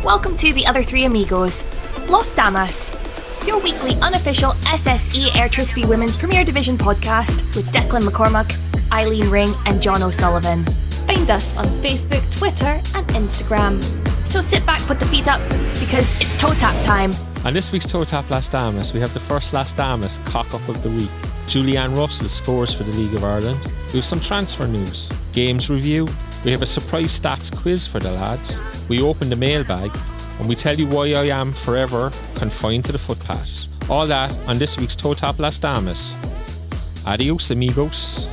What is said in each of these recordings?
Welcome to the other three Amigos, Las Damas, your weekly unofficial SSE Airtricity Women's Premier Division podcast with Declan McCormack, Eileen Ring and John O'Sullivan. Find us on Facebook, Twitter and Instagram. So sit back, put the feet up, because it's TOTAP time. On this week's TOTAP LAs Damas, we have the first Las Damas cock-up of the week. Julianne Russell scores for the League of Ireland. We have some transfer news, games review. We have a surprise stats quiz for the lads. We open the mailbag and we tell you why I am forever confined to the footpath. All that on this week's TOTAP LAs Damas. Adios, amigos.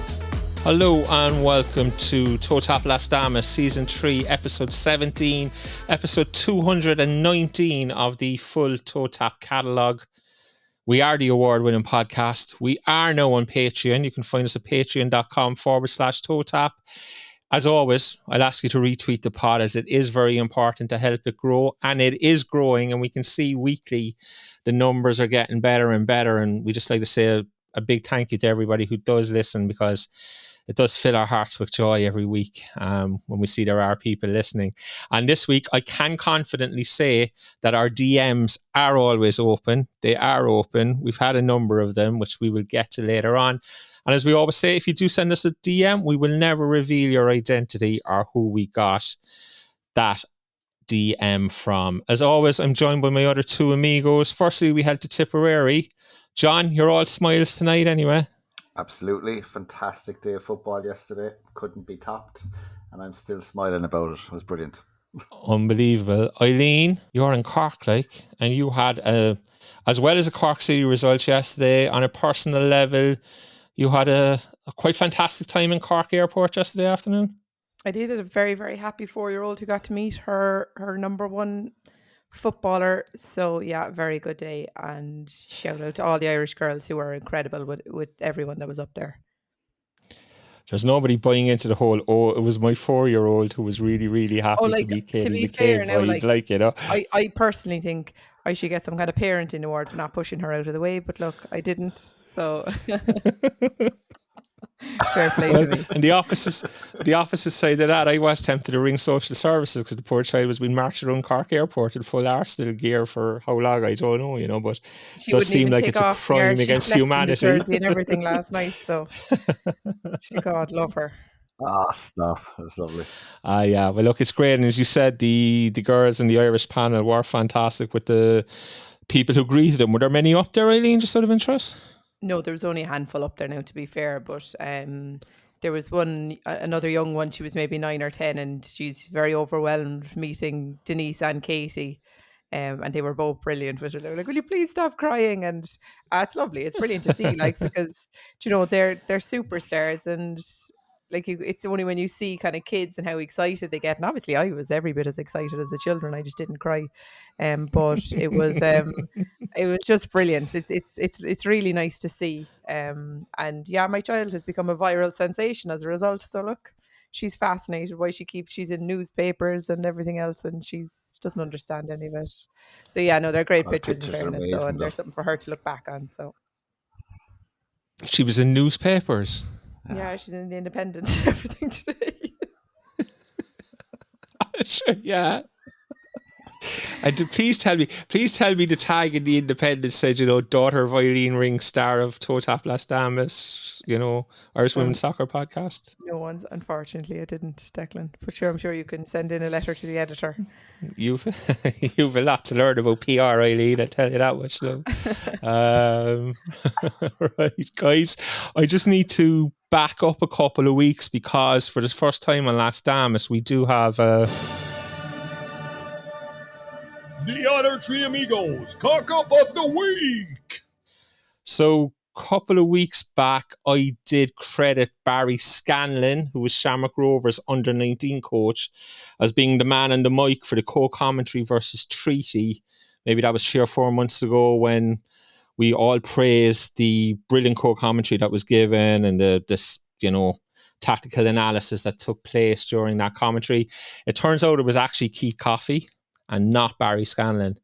Hello and welcome to TOTAP LAs Damas Season 3, Episode 17, Episode 219 of the full TOTAP catalogue. We are the award-winning podcast. We are now on Patreon. You can find us at patreon.com/TOTAP. As always, I'll ask you to retweet the pod as it is very important to help it grow. And it is growing, and we can see weekly the numbers are getting better and better. And we just like to say a big thank you to everybody who does listen, because it does fill our hearts with joy every week when we see there are people listening. And this week, I can confidently say that our DMs are always open. They are open. We've had a number of them, which we will get to later on. And as we always say, if you do send us a DM, we will never reveal your identity or who we got that DM from. As always, I'm joined by my other two amigos. Firstly, we head to Tipperary. John, you're all smiles tonight anyway. Absolutely. Fantastic day of football yesterday. Couldn't be topped. And I'm still smiling about it. It was brilliant. Unbelievable. Eileen, you're in Cork, and you had, as well as a Cork City result yesterday, on a personal level, you had a quite fantastic time in Cork Airport yesterday afternoon. I did. A very, very happy 4-year-old who got to meet her number one footballer. So yeah, very good day. And shout out to all the Irish girls who were incredible with everyone that was up there. There's nobody buying into the whole, it was my 4-year-old who was really, really happy to meet Katie McCabe vibe, I personally think I should get some kind of parenting award for not pushing her out of the way, but look, I didn't. So fair play to me. And the opposite side of that, I was tempted to ring social services because the poor child was being marched around Cork Airport in full Arsenal gear for how long, I don't know, but it does seem like it's a crime against humanity. Jersey and everything last night, so God love her. Stuff. That's lovely. Yeah. Well, look, it's great. And as you said, the girls in the Irish panel were fantastic with the people who greeted them. Were there many up there, Eileen, just out of interest? No, there was only a handful up there now, to be fair, but there was another young one, she was maybe 9 or 10, and she's very overwhelmed meeting Denise and Katie, and they were both brilliant with her. They were like, will you please stop crying? And it's lovely. It's brilliant to see, because, they're superstars, and it's only when you see kind of kids and how excited they get, and obviously I was every bit as excited as the children. I just didn't cry, but it was just brilliant. It's really nice to see, and yeah, my child has become a viral sensation as a result. So look, she's fascinated why she's in newspapers and everything else, and she doesn't understand any of it. So yeah, no, they're great pictures in fairness. So, and there's something for her to look back on. So she was in newspapers. Yeah, she's in the Independent and everything today. Sure, yeah. And please tell me the tag in the Independent said, daughter of Eileen Ring, star of TOTAP LAs Damas, Irish Women's Soccer Podcast. No one's, unfortunately, I didn't, Declan. But sure, I'm sure you can send in a letter to the editor. You've a lot to learn about PR, Eileen, I'll tell you that much now. Right, guys, I just need to back up a couple of weeks, because for the first time on Las Damas, we do have the other three Amigos cock-up of the week. So a couple of weeks back, I did credit Barry Scanlon, who was Shamrock Rovers under-19 coach, as being the man on the mic for the co-commentary versus treaty. Maybe that was 3 or 4 months ago, when we all praised the brilliant co-commentary that was given and this tactical analysis that took place during that commentary. It turns out it was actually Keith Coffey and not Barry Scanlon.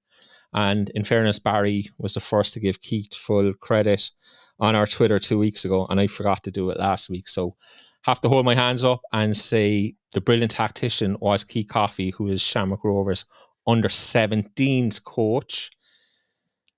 And in fairness, Barry was the first to give Keith full credit on our Twitter 2 weeks ago, and I forgot to do it last week. So have to hold my hands up and say the brilliant tactician was Keith Coffey, who is Shamrock Rovers under 17s coach.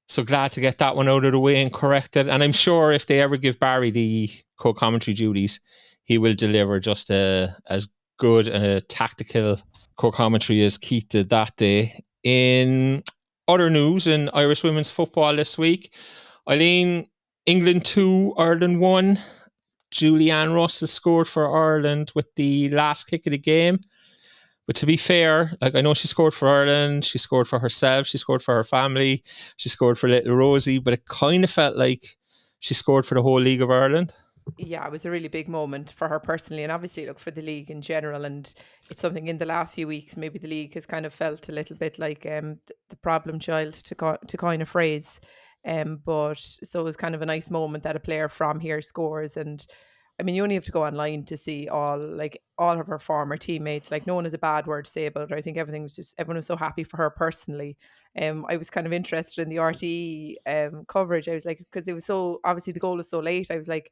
So glad to get that one out of the way and corrected. And I'm sure if they ever give Barry the co-commentary duties, he will deliver just as good a tactical co-commentary as Keith did that day. In other news in Irish women's football this week, Eileen, England 2, Ireland 1. Julianne Russell scored for Ireland with the last kick of the game. But to be fair, like I know she scored for Ireland, she scored for herself, she scored for her family, she scored for little Rosie, but it kind of felt like she scored for the whole League of Ireland. Yeah, it was a really big moment for her personally, and obviously look for the league in general. And it's something in the last few weeks, maybe the league has kind of felt a little bit like the problem child, to coin a phrase. But so it was kind of a nice moment that a player from here scores. And I mean, you only have to go online to see all of her former teammates. Like, no one has a bad word to say about her. I think everyone was so happy for her personally. I was kind of interested in the RTE coverage. I was like, because it was so, obviously the goal was so late. I was like,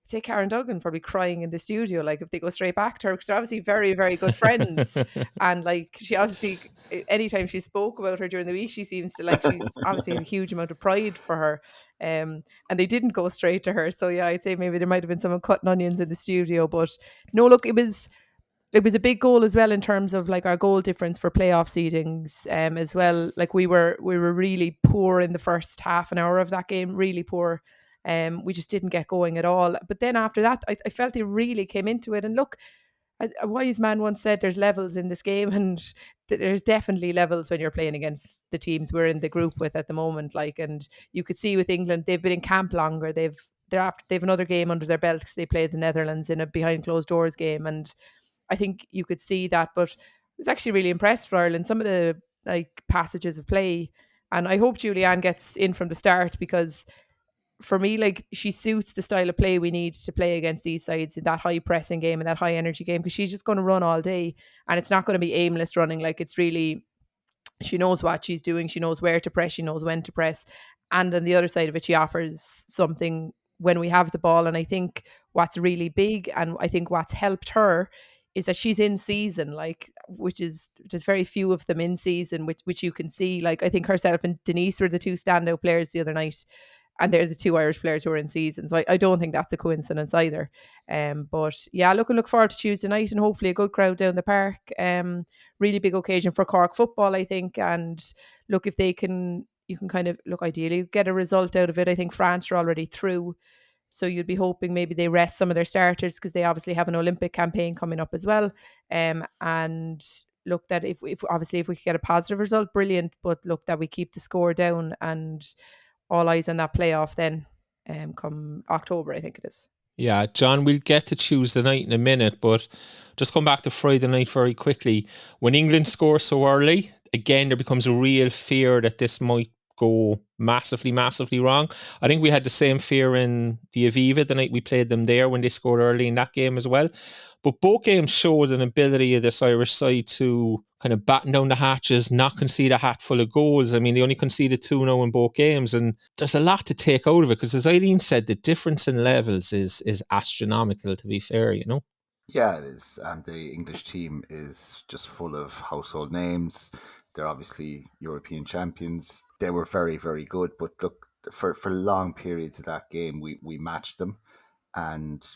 I'd say Karen Duggan probably crying in the studio, like if they go straight back to her, because they're obviously very, very good friends. And like, she obviously, anytime she spoke about her during the week, she seems to like, she's obviously has a huge amount of pride for her. And they didn't go straight to her. So yeah, I'd say maybe there might have been someone cutting onions in the studio. But no, look, it was a big goal as well in terms of like our goal difference for playoff seedings as well. Like we were really poor in the first half an hour of that game, really poor. We just didn't get going at all. But then after that, I felt they really came into it. And look, a wise man once said there's levels in this game, and there's definitely levels when you're playing against the teams we're in the group with at the moment. Like, and you could see with England, they've been in camp longer. They've another game under their belt because they played the Netherlands in a behind closed doors game, and I think you could see that. But I was actually really impressed for Ireland, some of the like passages of play, and I hope Julianne gets in from the start, because for me, like, she suits the style of play we need to play against these sides in that high pressing game and that high energy game, because she's just going to run all day, and it's not going to be aimless running. Like, it's really, she knows what she's doing, she knows where to press, she knows when to press, and on the other side of it, she offers something when we have the ball. And I think what's really big, and I think what's helped her, is that she's in season, like, which is, there's very few of them in season, which you can see. Like, I think herself and Denise were the two standout players the other night, and they're the two Irish players who are in season. So I don't think that's a coincidence either. But yeah, look forward to Tuesday night, and hopefully a good crowd down the park. Really big occasion for Cork football, I think. And look, if they can, you can kind of look, ideally get a result out of it. I think France are already through, so you'd be hoping maybe they rest some of their starters, because they obviously have an Olympic campaign coming up as well. And look, that if obviously if we could get a positive result, brilliant. But look, that we keep the score down, and all eyes on that playoff then come October, I think it is. Yeah, John, we'll get to Tuesday night in a minute, but just come back to Friday night very quickly. When England scores so early, again, there becomes a real fear that this might go massively, massively wrong. I think we had the same fear in the Aviva the night we played them there when they scored early in that game as well. But both games showed an ability of this Irish side to kind of batten down the hatches, not concede a hat full of goals. I mean, they only conceded 2 now in both games, and there's a lot to take out of it, because as Eileen said, the difference in levels is astronomical, to be fair, you know? Yeah, it is. The English team is just full of household names. They're obviously European champions. They were very, very good. But look, for long periods of that game, we matched them and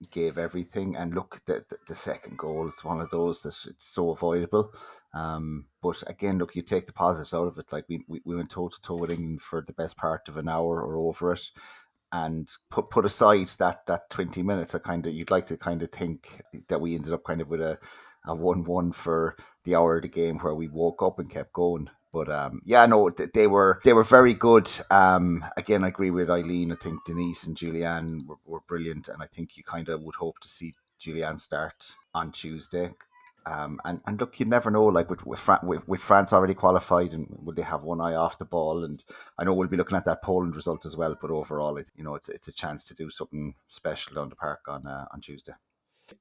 gave everything. And look, the second goal, it's one of those that it's so avoidable. But again, look, you take the positives out of it. Like, we went toe to toe with England for the best part of an hour or over it. And put aside that 20 minutes, you'd like to kind of think that we ended up kind of with a 1-1 for the hour of the game, where we woke up and kept going. But they were very good. Again, I agree with Eileen. I think Denise and Julianne were brilliant, and I think you kind of would hope to see Julianne start on Tuesday. And look, you never know. Like with France already qualified, and would they have one eye off the ball? And I know we'll be looking at that Poland result as well. But overall, it's a chance to do something special down the park on Tuesday.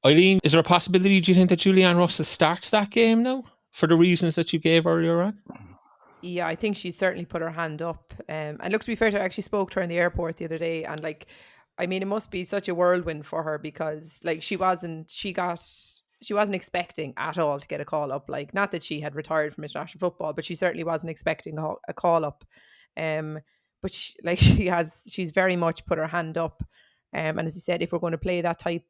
Eileen, is there a possibility, do you think, that Julianne Russell starts that game now, for the reasons that you gave earlier on? Yeah, I think she's certainly put her hand up. And look, to be fair to her, I actually spoke to her in the airport the other day, and like, I mean, it must be such a whirlwind for her, because like she expecting at all to get a call up. Like, not that she had retired from international football, but she certainly wasn't expecting a call up. But she's very much put her hand up. And as you said, if we're going to play that type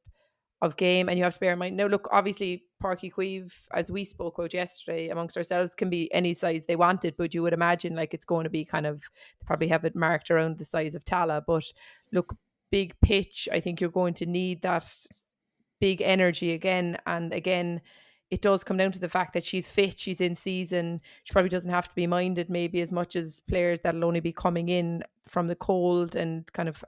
of game, and you have to bear in mind, now look, obviously Páirc Uí Chaoimh, as we spoke about yesterday amongst ourselves, can be any size they wanted, but you would imagine like it's going to be kind of, they probably have it marked around the size of Tala. But look, big pitch, I think you're going to need that big energy again. And again, it does come down to the fact that she's fit, she's in season. She probably doesn't have to be minded maybe as much as players that'll only be coming in from the cold and kind of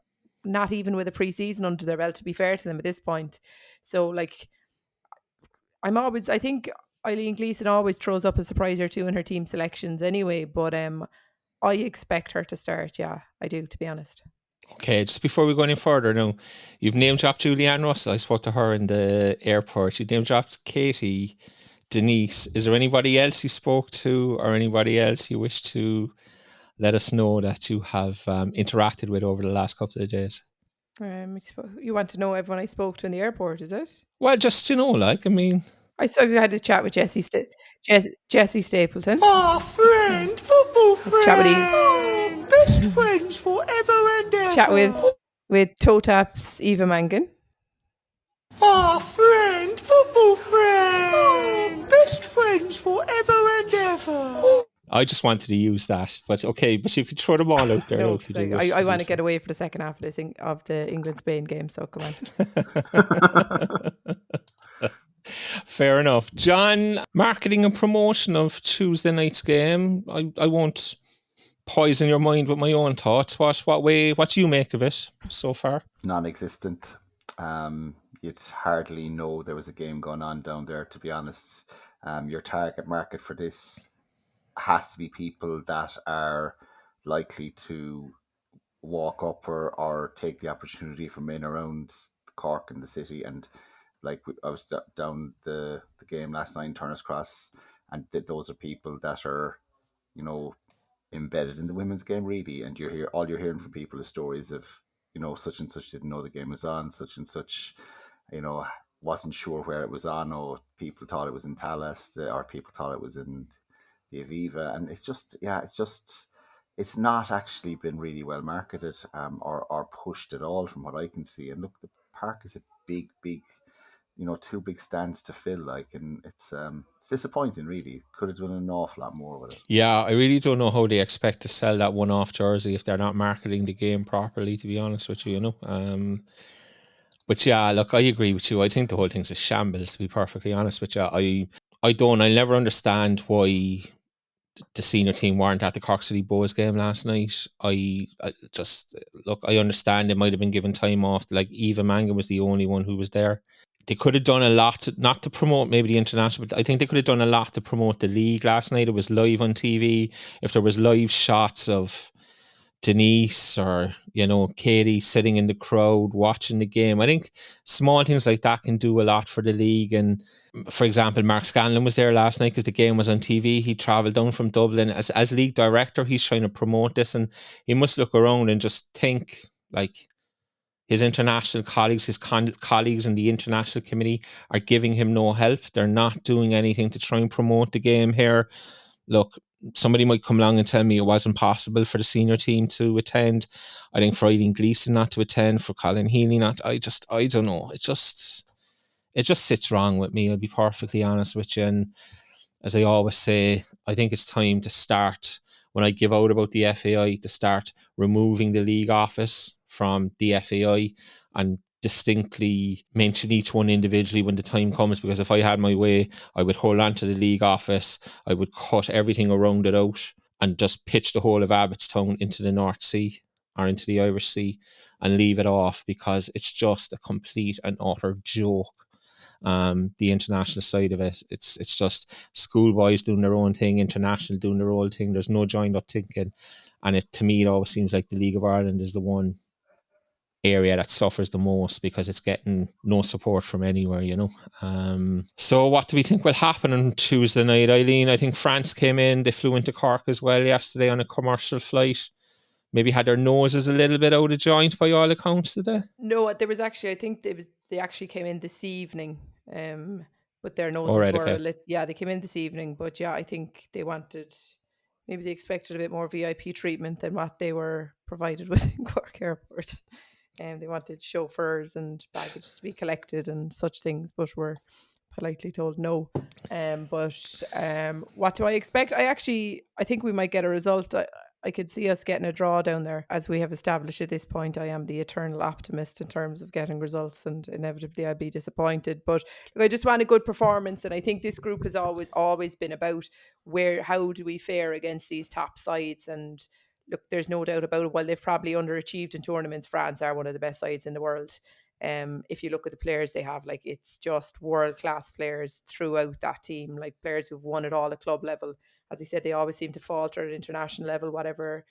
not even with a pre-season under their belt, to be fair to them at this point. So like, I think Eileen Gleeson always throws up a surprise or two in her team selections anyway, but I expect her to start. Yeah, I do, to be honest. Okay, just before we go any further now, you've name dropped Julianne Russell. I spoke to her in the airport. You name dropped Katie, Denise. Is there anybody else you spoke to, or anybody else you wish to let us know that you have interacted with over the last couple of days? You want to know everyone I spoke to in the airport, is it? Well, just, I had a chat with Jessie Stapleton. Our friend, football friend. Chat with Best friends forever and ever. Chat with TOTAP's Eva Mangan. Our friend, football friend. Best friends forever and ever. I just wanted to use that, but okay, but you could throw them all out there. No, if you do I want to get away for the second half of the England-Spain game, so come on. Fair enough. John, marketing and promotion of Tuesday night's game. I won't poison your mind with my own thoughts. What do you make of it so far? Non-existent. You'd hardly know there was a game going on down there, to be honest. Your target market for this has to be people that are likely to walk up or take the opportunity from in around Cork and the city. And like, I was down the game last night in Turner's Cross, and those are people that are, embedded in the women's game really. And all you're hearing from people is stories of, such and such didn't know the game was on, such and such, wasn't sure where it was on, or people thought it was in Tallaght, or people thought it was in the Aviva. And it's not actually been really well marketed or pushed at all from what I can see. And look, the park is a big, two big stands to fill, and it's disappointing really. Could have done an awful lot more with it. Yeah, I really don't know how they expect to sell that one-off jersey if they're not marketing the game properly, to be honest with you, But yeah, look, I agree with you. I think the whole thing's a shambles, to be perfectly honest with you. I'll never understand why the senior team weren't at the Cork City Bows game last night. I understand they might have been given time off. Like, Eva Mangan was the only one who was there. They could have done a lot, not to promote maybe the international, but I think they could have done a lot to promote the league last night. It was live on TV. If there was live shots of Denise or, Katie sitting in the crowd watching the game, I think small things like that can do a lot for the league. And for example, Mark Scanlon was there last night because the game was on TV. He travelled down from Dublin as league director. He's trying to promote this, and he must look around and just think like his international colleagues, his colleagues in the international committee are giving him no help. They're not doing anything to try and promote the game here. Look, somebody might come along and tell me it wasn't possible for the senior team to attend. I think for Eileen Gleeson not to attend, for Colin Healy not. I don't know. It just sits wrong with me. I'll be perfectly honest with you. And as I always say, I think it's time to start, when I give out about the FAI, to start removing the league office from the FAI and distinctly mention each one individually when the time comes. Because if I had my way, I would hold on to the league office. I would cut everything around it out and just pitch the whole of Abbottstown into the North Sea or into the Irish Sea and leave it off, because it's just a complete and utter joke. The international side of it, it's just schoolboys doing their own thing, international doing their own thing. There's no joined up thinking, and to me it always seems like the League of Ireland is the one area that suffers the most because it's getting no support from anywhere, So what do we think will happen on Tuesday night, Eileen? I think France came in, they flew into Cork as well yesterday on a commercial flight. Maybe had their noses a little bit out of joint by all accounts, did they? No, there was actually, I think they actually came in this evening. but their noses right, were okay. lit. Yeah, they came in this evening, but yeah, I think they wanted, maybe they expected a bit more VIP treatment than what they were provided with in Cork Airport. And they wanted chauffeurs and baggage to be collected and such things, but were politely told no. What do I expect? I think we might get a result. I could see us getting a draw down there. As we have established at this point, I am the eternal optimist in terms of getting results, and inevitably I'll be disappointed. But look, I just want a good performance, and I think this group has always been about how do we fare against these top sides. And look, there's no doubt about it. While they've probably underachieved in tournaments, France are one of the best sides in the world. If you look at the players they have, like, it's just world-class players throughout that team, like players who've won it all at club level. As I said, they always seem to falter at international level, whatever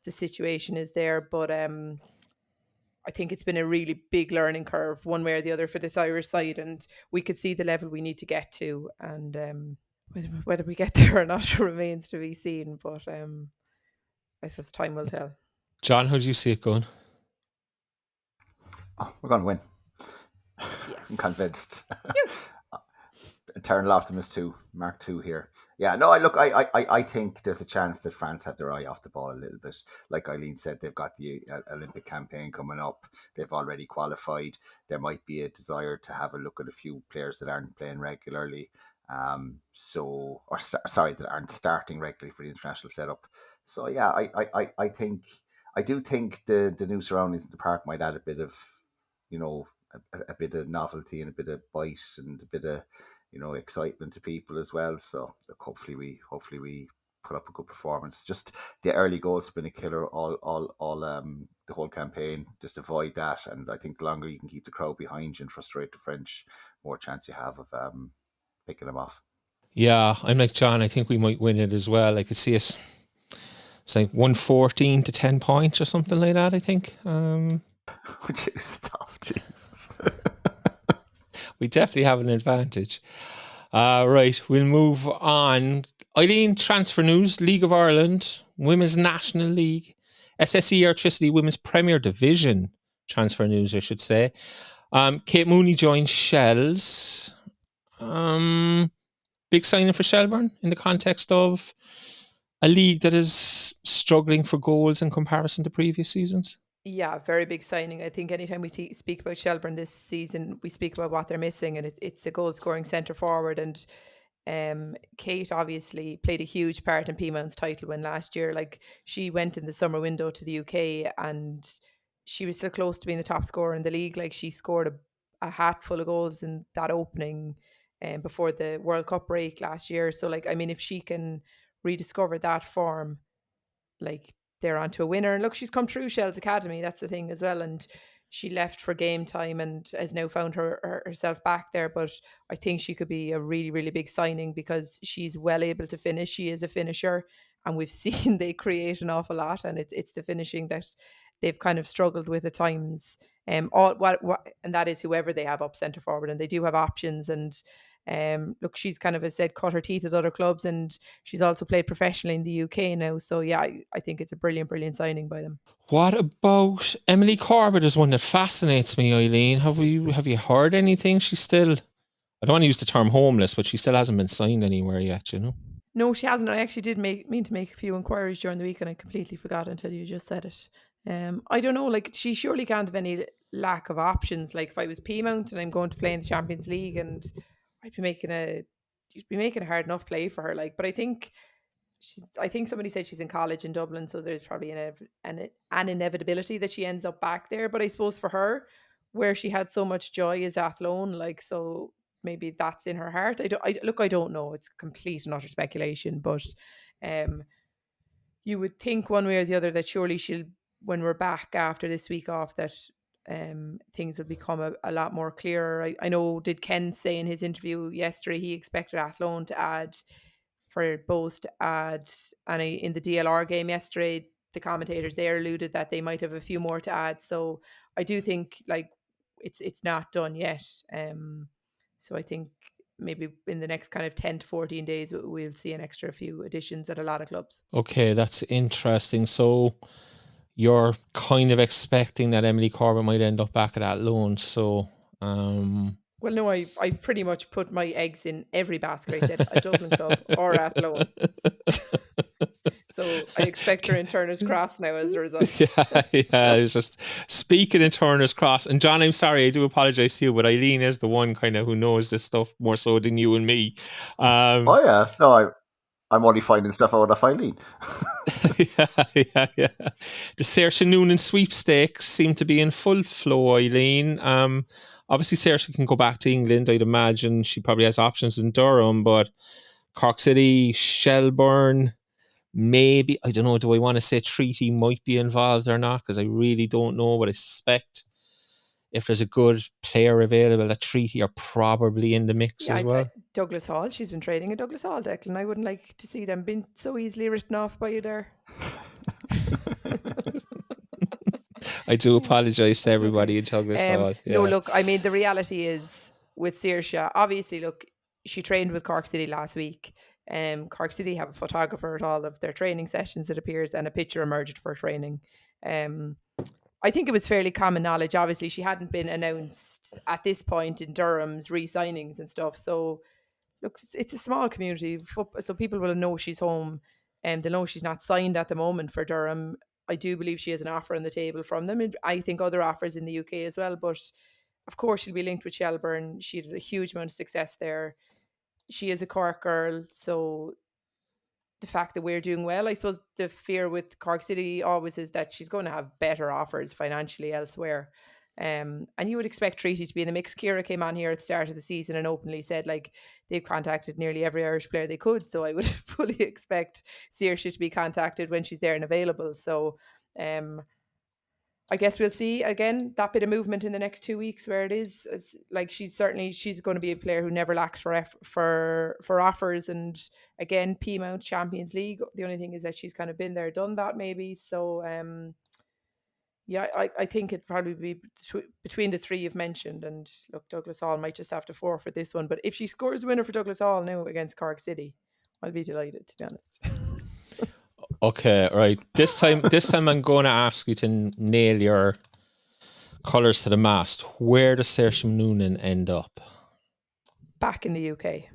the situation is there. But I think it's been a really big learning curve one way or the other for this Irish side, and we could see the level we need to get to, and whether we get there or not remains to be seen. But I suppose time will tell. John, how do you see it going? Oh, we're going to win. Yes. I'm convinced. Eternal optimist too, Mark 2 here. Yeah, no, I think there's a chance that France have their eye off the ball a little bit. Like Eileen said, they've got the Olympic campaign coming up. They've already qualified. There might be a desire to have a look at a few players that aren't playing regularly. That aren't starting regularly for the international setup. So yeah, I do think the new surroundings of the park might add a bit of, a bit of novelty and a bit of bite and a bit of, excitement to people as well. So look, hopefully we put up a good performance. Just the early goals have been a killer all the whole campaign. Just avoid that, and I think the longer you can keep the crowd behind you and frustrate the French, more chance you have of picking them off. Yeah, I'm like John. I think we might win it as well. I could see us. It's like 114 to 10 points or something like that, I think. Would you stop, Jesus? We definitely have an advantage. Right, we'll move on. Eileen, transfer news, League of Ireland, Women's National League, SSE Airtricity Women's Premier Division transfer news, I should say. Kate Mooney joined Shells. Big signing for Shelburne in the context of a league that is struggling for goals in comparison to previous seasons. Yeah, very big signing. I think anytime we speak about Shelburne this season, we speak about what they're missing, and it's a goal-scoring centre forward. And Kate obviously played a huge part in Peamount's title win last year. Like, she went in the summer window to the UK, and she was so close to being the top scorer in the league. Like, she scored a hat full of goals in that opening before the World Cup break last year. So, like, I mean, if she can rediscover that form, like, they're onto a winner. And look, she's come through Shell's Academy, that's the thing as well, and she left for game time and has now found herself back there. But I think she could be a really, really big signing because she's well able to finish. She is a finisher, and we've seen they create an awful lot, and it's the finishing that they've kind of struggled with at times. And that is whoever they have up centre forward, and they do have options. And look, she's kind of, as said, cut her teeth at other clubs, and she's also played professionally in the UK now. So yeah, I think it's a brilliant signing by them. What about Emily Corbett is one that fascinates me, Eileen. Have you heard anything? She's still, I don't want to use the term homeless, but she still hasn't been signed anywhere yet, No, she hasn't. I actually did mean to make a few inquiries during the week, and I completely forgot until you just said it. I don't know, like, she surely can't have any lack of options. Like, if I was Peamount and I'm going to play in the Champions League, and you'd be making a hard enough play for her. Like, but I think somebody said she's in college in Dublin, so there's probably an inevitability that she ends up back there. But I suppose for her, where she had so much joy is Athlone, like, so maybe that's in her heart. I don't know. It's complete and utter speculation, but you would think one way or the other that surely she'll, when we're back after this week off, that things will become a lot more clearer. I know, did Ken say in his interview yesterday he expected Athlone to add, for Bose to add, and in the DLR game yesterday, the commentators there alluded that they might have a few more to add. So I do think, like, it's not done yet. So I think maybe in the next kind of 10 to 14 days, we'll see an extra few additions at a lot of clubs. Okay, that's interesting. So you're kind of expecting that Emily Corbett might end up back at that loan. So Well, no, I've pretty much put my eggs in every basket. I said a Dublin club or Athlone. So I expect her in Turner's Cross now as a result. Yeah. I was just speaking in Turner's Cross. And John, I'm sorry, I do apologize to you, but Eileen is the one kind of who knows this stuff more so than you and me. Oh yeah, no, I'm only finding stuff out of Eileen. yeah. The Saoirse Noonan sweepstakes seem to be in full flow, Eileen. Obviously, Saoirse can go back to England. I'd imagine she probably has options in Durham, but Cork City, Shelbourne, maybe, I don't know, do I want to say Treaty might be involved or not? Because I really don't know, but I suspect if there's a good player available, that Treaty are probably in the mix as well. Douglas Hall, she's been training at Douglas Hall, Declan. I wouldn't like to see them being so easily written off by you there. I do apologise to everybody in Douglas Hall. Yeah. No, look, I mean, the reality is with Saoirse, obviously, look, she trained with Cork City last week. Cork City have a photographer at all of their training sessions, it appears, and a picture emerged for training. I think it was fairly common knowledge. Obviously, she hadn't been announced at this point in Durham's re-signings and stuff. So, look, it's a small community, so people will know she's home, and they'll know she's not signed at the moment for Durham. I do believe she has an offer on the table from them. And I think other offers in the UK as well. But of course, she'll be linked with Shelbourne. She had a huge amount of success there. She is a Cork girl. So the fact that we're doing well, I suppose the fear with Cork City always is that she's going to have better offers financially elsewhere. And you would expect Treaty to be in the mix. Ciara came on here at the start of the season and openly said like they've contacted nearly every Irish player they could. So I would fully expect Saoirse to be contacted when she's there and available. So I guess we'll see again that bit of movement in the next 2 weeks where it is like she's going to be a player who never lacks for offers. And again, P-Mount Champions League. The only thing is that she's kind of been there, done that maybe. So yeah, I think it'd probably be between the three you've mentioned. And look, Douglas Hall might just have to forfeit this one. But if she scores a winner for Douglas Hall now against Cork City, I'll be delighted, to be honest. Okay, right. This time I'm going to ask you to nail your colours to the mast. Where does Saoirse Noonan end up? Back in the UK.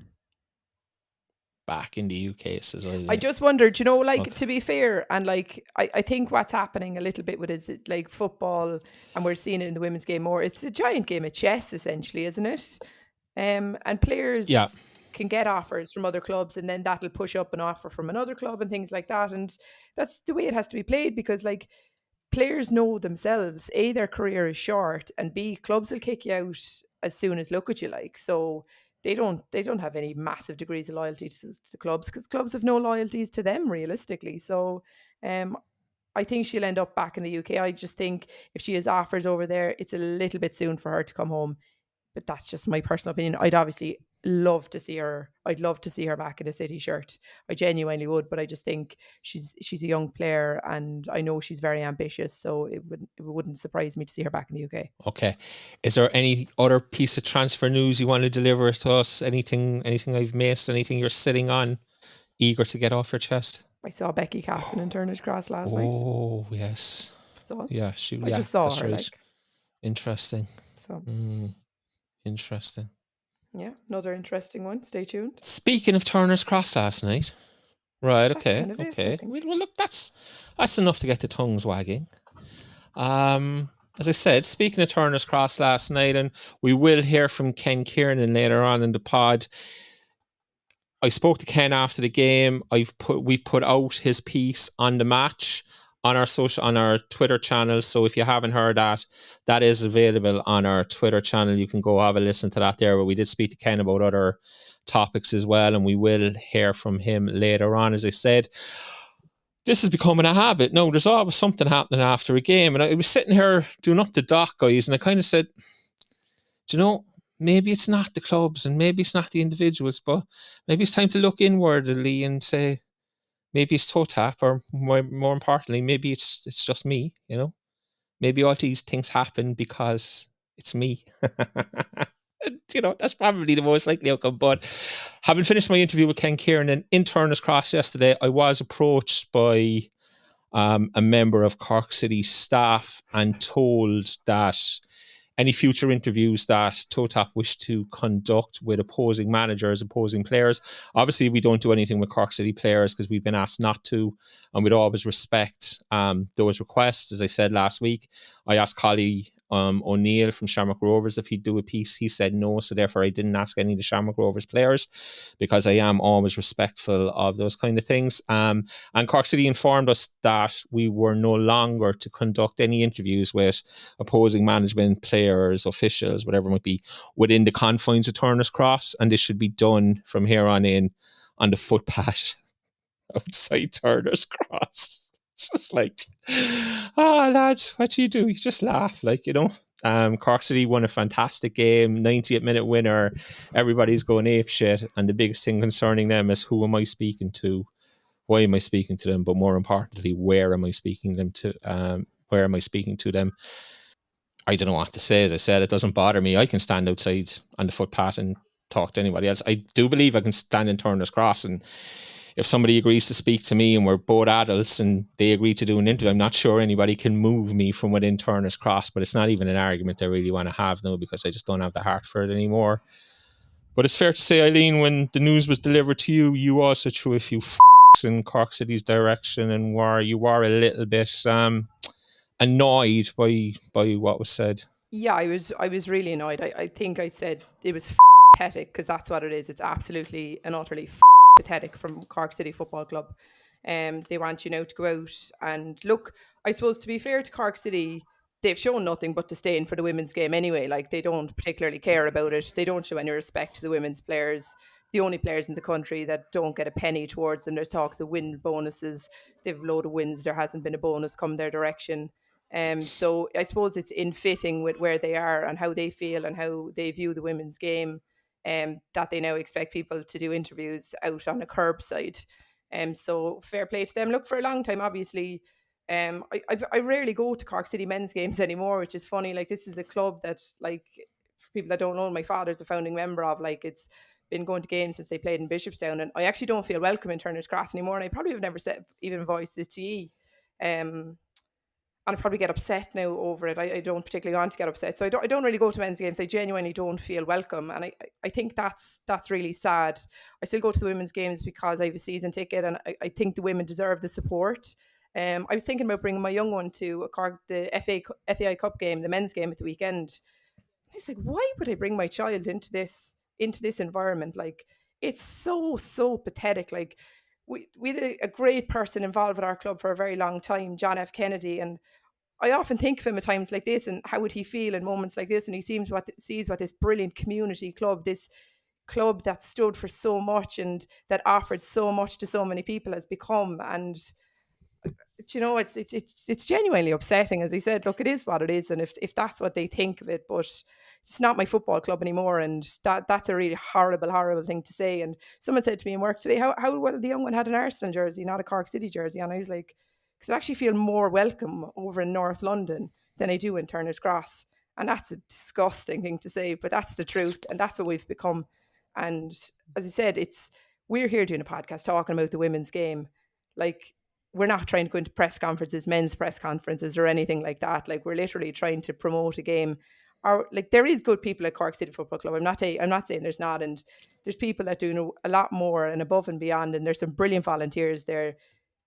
Back in the UK, says Eileen. I just wondered, you know, like, okay, to be fair, and like, I think what's happening a little bit with is like football, and we're seeing it in the women's game more. It's a giant game of chess, essentially, isn't it? And players can get offers from other clubs, and then that'll push up an offer from another club and things like that. And that's the way it has to be played, because like players know themselves, A, their career is short, and B, clubs will kick you out as soon as look at you like. So they don't have any massive degrees of loyalty to clubs, because clubs have no loyalties to them realistically. So I think she'll end up back in the UK. I just think if she has offers over there, it's a little bit soon for her to come home. But that's just my personal opinion. I'd obviously love to see her. I'd love to see her back in a City shirt. I genuinely would, but I just think she's a young player, and I know she's very ambitious. So it wouldn't surprise me to see her back in the UK. Okay. Is there any other piece of transfer news you want to deliver to us? Anything I've missed? Anything you're sitting on, eager to get off your chest? I saw Becky Casson in Turner's Cross last night. Oh yes. So yeah, I just saw her. Right. Like. Interesting. So. Interesting. Yeah, another interesting one. Stay tuned. Speaking of Turner's Cross last night. Right, okay. Well, look, that's enough to get the tongues wagging. As I said, speaking of Turner's Cross last night, and we will hear from Ken Kiernan later on in the pod. I spoke to Ken after the game. We put out his piece on the match on our Twitter channel. So if you haven't heard that is available on our Twitter channel. You can go have a listen to that there. But we did speak to Ken about other topics as well, and we will hear from him later on. As I said, this is becoming a habit. No, there's always something happening after a game. And I was sitting here doing up the doc, guys, and I kind of said, do you know, maybe it's not the clubs and maybe it's not the individuals, but maybe it's time to look inwardly and say, maybe it's TOTAP, or more importantly, maybe it's just me, you know. Maybe all these things happen because it's me. You know, that's probably the most likely outcome. But having finished my interview with Ken Kiernan in Turner's Cross yesterday, I was approached by a member of Cork City staff and told that any future interviews that TOTAP wish to conduct with opposing managers, opposing players. Obviously, we don't do anything with Cork City players because we've been asked not to, and we'd always respect those requests. As I said last week, I asked Collie O'Neill from Shamrock Rovers if he'd do a piece. He said no, so therefore I didn't ask any of the Shamrock Rovers players because I am always respectful of those kind of things. And Cork City informed us that we were no longer to conduct any interviews with opposing management, players, officials, whatever it might be, within the confines of Turner's Cross, and this should be done from here on in on the footpath outside Turner's Cross. It's just like, lads, what do? You just laugh, like, you know. Cork City won a fantastic game, 90th minute winner. Everybody's going ape shit, and the biggest thing concerning them is who am I speaking to? Why am I speaking to them? But more importantly, where am I speaking them to? Where am I speaking to them? I don't know what to say. As I said, it doesn't bother me. I can stand outside on the footpath and talk to anybody else. I do believe I can stand in Turner's Cross, and if somebody agrees to speak to me and we're both adults and they agree to do an interview, I'm not sure anybody can move me from within Turner's Cross, but it's not even an argument I really want to have now because I just don't have the heart for it anymore. But it's fair to say, Eileen, when the news was delivered to you, you also threw a few in Cork City's direction and you were a little bit annoyed by what was said. Yeah, I was really annoyed. I think I said it was pathetic, because that's what it is. It's absolutely and utterly pathetic from Cork City Football Club. They want you now to go out and look. I suppose, to be fair to Cork City, they've shown nothing but disdain for the women's game anyway. Like, they don't particularly care about it. They don't show any respect to the women's players. The only players in the country that don't get a penny towards them. There's talks of win bonuses. They've a load of wins. There hasn't been a bonus come their direction. So I suppose it's in fitting with where they are and how they feel and how they view the women's game, that they now expect people to do interviews out on a curbside. So fair play to them. Look, for a long time, obviously, I rarely go to Cork City men's games anymore, which is funny. Like, this is a club that's, like, for people that don't know, my father's a founding member of. Like, it's been going to games since they played in Bishopstown, and I actually don't feel welcome in Turner's Cross anymore, and I probably have never even voiced this to you. And I probably get upset now over it. I don't particularly want to get upset. So I don't really go to men's games. I genuinely don't feel welcome. And I think that's really sad. I still go to the women's games because I have a season ticket, and I think the women deserve the support. I was thinking about bringing my young one to the FAI Cup game, the men's game at the weekend. I was like, why would I bring my child into this environment? Like, it's so pathetic. Like, we had a great person involved with our club for a very long time, John F. Kennedy, and I often think of him at times like this, and how would he feel in moments like this, and he sees what this brilliant community club, this club that stood for so much and that offered so much to so many people, has become. And you know, it's genuinely upsetting. As he said, look, it is what it is, and if that's what they think of it, but it's not my football club anymore, and that's a really horrible thing to say. And someone said to me in work today, how well the young one had an Arsenal jersey, not a Cork City jersey, and I was like, because I actually feel more welcome over in North London than I do in Turner's Cross, and that's a disgusting thing to say, but that's the truth, and that's what we've become. And as I said, we're here doing a podcast talking about the women's game. Like, we're not trying to go into press conferences, men's press conferences or anything like that. Like, we're literally trying to promote a game. Or, like, there is good people at Cork City Football Club. I'm not saying there's not, and there's people that do a lot more and above and beyond, and there's some brilliant volunteers there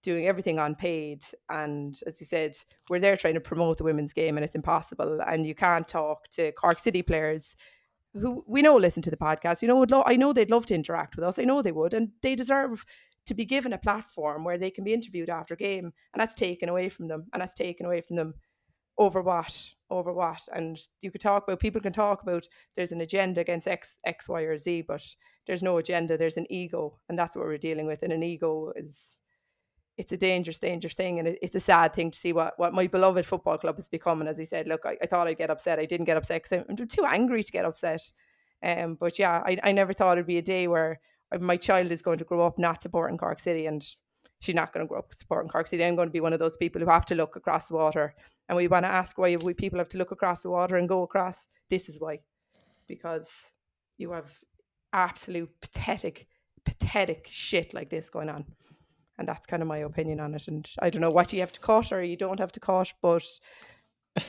doing everything unpaid. And as you said, we're there trying to promote the women's game, and it's impossible. And you can't talk to Cork City players who we know listen to the podcast. You know, I know they'd love to interact with us. I know they would, and they deserve to be given a platform where they can be interviewed after game, and that's taken away from them. And that's taken away from them over what? And people can talk about there's an agenda against X, Y, or Z, but there's no agenda. There's an ego, and that's what we're dealing with. And an ego it's a dangerous thing, and it's a sad thing to see what my beloved football club has become. And as he said, look, I thought I'd get upset. I didn't get upset because I'm too angry to get upset. But yeah, I never thought it'd be a day where my child is going to grow up not supporting Cork City, and she's not going to grow up supporting Cork City. I'm going to be one of those people who have to look across the water. And we want to ask why people have to look across the water and go across. This is why. Because you have absolute pathetic shit like this going on. And that's kind of my opinion on it. And I don't know what you have to cut or you don't have to cut, but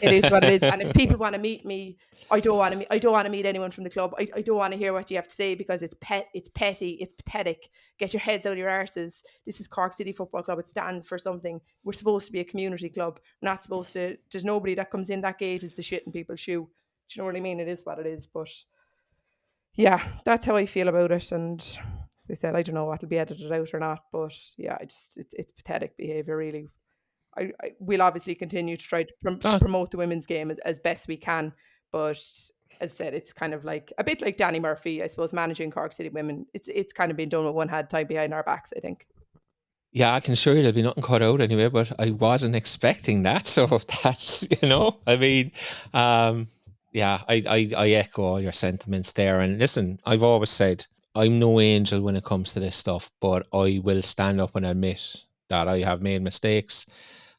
It is what it is. And if people want to meet me, I don't want to meet anyone from the club. I don't want to hear what you have to say because it's petty, it's pathetic. Get your heads out of your arses. This is Cork City Football Club. It stands for something. We're supposed to be a community club. We're not supposed to. There's nobody that comes in that gate is the shit in people's shoe. Do you know what I mean? It is what it is. But yeah, that's how I feel about it. And as I said, I don't know what will be edited out or not. But yeah, it's pathetic behaviour, really. We'll obviously continue to try to promote the women's game as best we can. But as I said, it's kind of like a bit like Danny Murphy, I suppose, managing Cork City women. It's kind of been done with one hand tied behind our backs, I think. Yeah, I can assure you there'll be nothing cut out anyway, but I wasn't expecting that. So that's, I mean, yeah, I echo all your sentiments there. And listen, I've always said I'm no angel when it comes to this stuff, but I will stand up and admit that I have made mistakes.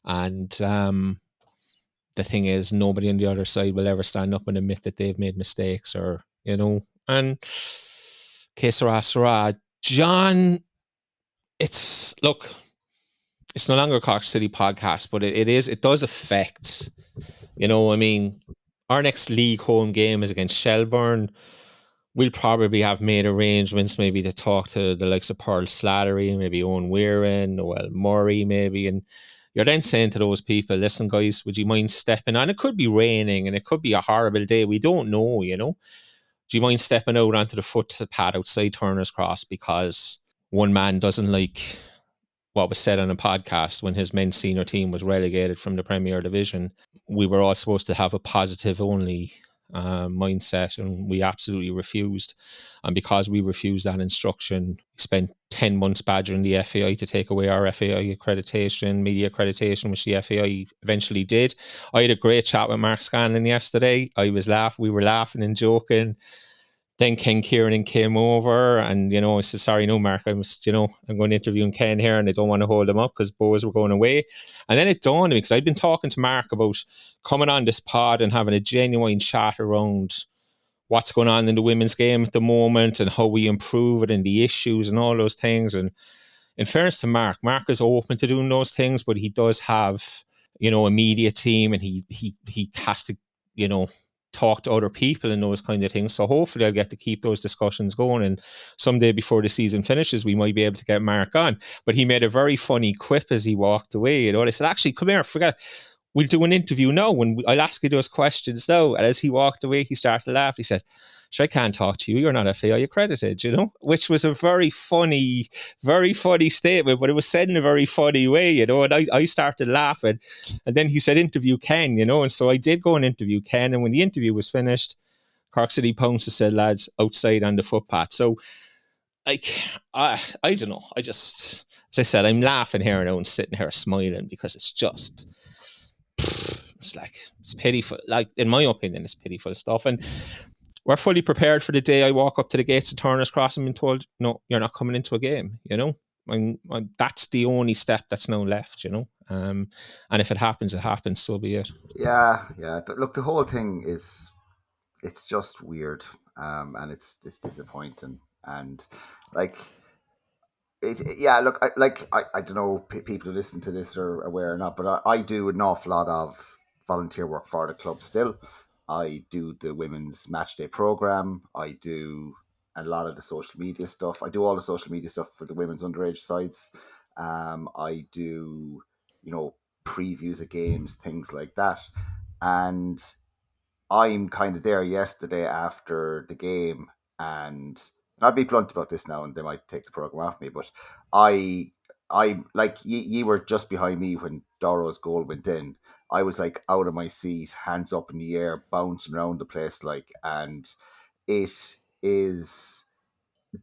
And the thing is, nobody on the other side will ever stand up and admit that they've made mistakes or, and que sera, sera. John, it's no longer a Cork City podcast, but it does affect, I mean, our next league home game is against Shelbourne. We'll probably have made arrangements maybe to talk to the likes of Pearl Slattery, maybe Owen Weirin, Noel Murray, maybe. And you're then saying to those people, listen, guys, would you mind stepping on? It could be raining and it could be a horrible day. We don't know, Do you mind stepping out onto the footpath outside Turner's Cross because one man doesn't like what was said on a podcast when his men's senior team was relegated from the Premier Division? We were all supposed to have a positive only mindset, and we absolutely refused. And because we refused that instruction, we spent 10 months badgering the FAI to take away our FAI accreditation, media accreditation, which the FAI eventually did. I had a great chat with Mark Scanlon yesterday. We were laughing and joking. Then Ken Kiernan came over and, I said, sorry, no, Mark, I'm going to interview Ken here and I don't want to hold him up because boys were going away. And then it dawned on me, because I'd been talking to Mark about coming on this pod and having a genuine chat around what's going on in the women's game at the moment and how we improve it and the issues and all those things. And in fairness to Mark is open to doing those things, but he does have, a media team and he has to, talk to other people and those kind of things. So hopefully I'll get to keep those discussions going, and someday before the season finishes we might be able to get Mark on. But he made a very funny quip as he walked away. I said, actually, come here, we'll do an interview now and I'll ask you those questions now. And as he walked away, he started to laugh. He said, I can't talk to you. You're not FAI accredited, which was a very funny statement, but it was said in a very funny way, and I started laughing. And then he said, interview Ken, and so I did go and interview Ken. And when the interview was finished, Cork City pounced and said, lads, outside on the footpath. So, I don't know. As I said, I'm laughing here and sitting here smiling because it's just, it's pitiful. Like, in my opinion, it's pitiful stuff. And we're fully prepared for the day I walk up to the gates of Turner's Cross and been told, no, you're not coming into a game, that's the only step that's now left, and if it happens, so be it. Yeah. Look, the whole thing it's just weird, and it's disappointing, and I don't know if people who listen to this are aware or not, but I do an awful lot of volunteer work for the club still. I do the women's match day program. I do a lot of the social media stuff. I do all the social media stuff for the women's underage sites. I do, previews of games, things like that. And I'm kind of there yesterday after the game, and I'll be blunt about this now, and they might take the program off me, but I like you were just behind me when Doro's goal went in. I was like out of my seat, hands up in the air, bouncing around the place, and it is.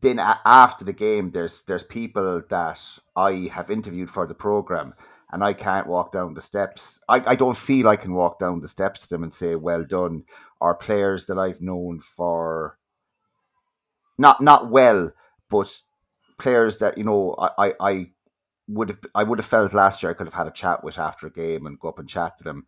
Then after the game, there's people that I have interviewed for the program, and I can't walk down the steps. I don't feel I can walk down the steps to them and say well done. Or players that I've known for not well, but players that I would have felt last year I could have had a chat with after a game and go up and chat to them.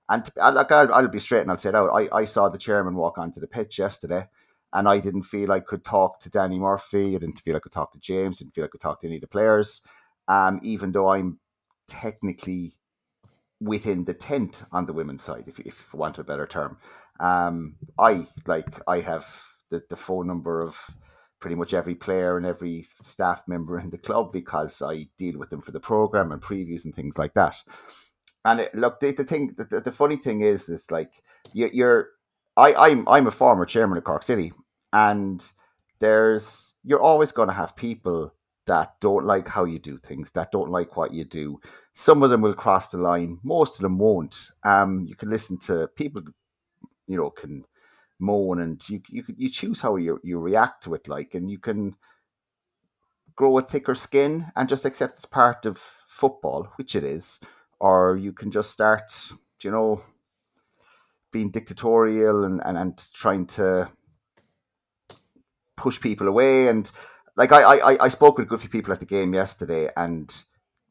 And I'll be straight and I'll say it out. I saw the chairman walk onto the pitch yesterday, and I didn't feel I could talk to Danny Murphy. I didn't feel I could talk to James. I didn't feel I could talk to any of the players. Even though I'm technically within the tent on the women's side, if you want a better term. I have the phone number of pretty much every player and every staff member in the club because I deal with them for the program and previews and things like that. And the funny thing is like I'm a former chairman of Cork City, and you're always going to have people that don't like how you do things, that don't like what you do. Some of them will cross the line. Most of them won't. You can listen to people, can moan, and you choose how you react to it, like, and you can grow a thicker skin and just accept it's part of football, which it is, or you can just start, being dictatorial and trying to push people away. And like I spoke with a good few people at the game yesterday, and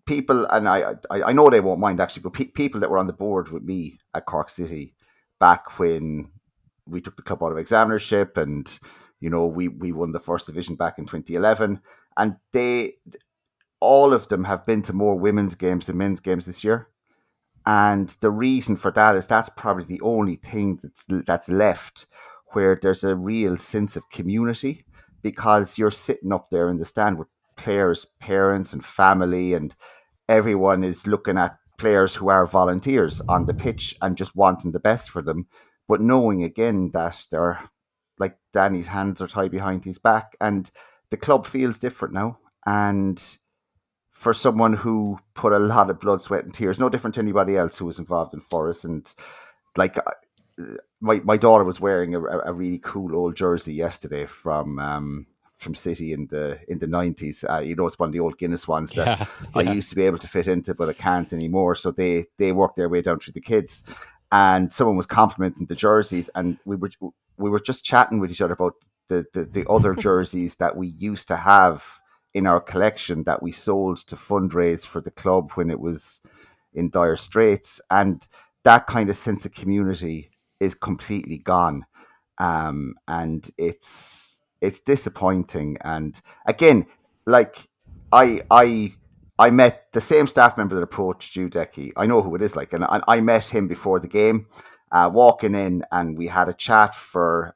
people, and I know they won't mind actually, but people that were on the board with me at Cork City back when we took the club out of examinership, and we won the first division back in 2011, and all of them have been to more women's games than men's games this year. And the reason for that is that's probably the only thing that's left where there's a real sense of community, because you're sitting up there in the stand with players' parents and family, and everyone is looking at players who are volunteers on the pitch and just wanting the best for them, but knowing again that they're, like, Danny's hands are tied behind his back, and the club feels different now. And for someone who put a lot of blood, sweat and tears, no different to anybody else who was involved in Forest, and like my daughter was wearing a really cool old jersey yesterday from City in the 90s. It's one of the old Guinness ones that I used to be able to fit into, but I can't anymore. So they worked their way down through the kids, and someone was complimenting the jerseys, and we were just chatting with each other about the other jerseys that we used to have in our collection that we sold to fundraise for the club when it was in dire straits. And that kind of sense of community is completely gone. And it's disappointing. And again, like I met the same staff member that approached you, Decky. I know who it is, like, and I met him before the game, walking in, and we had a chat for,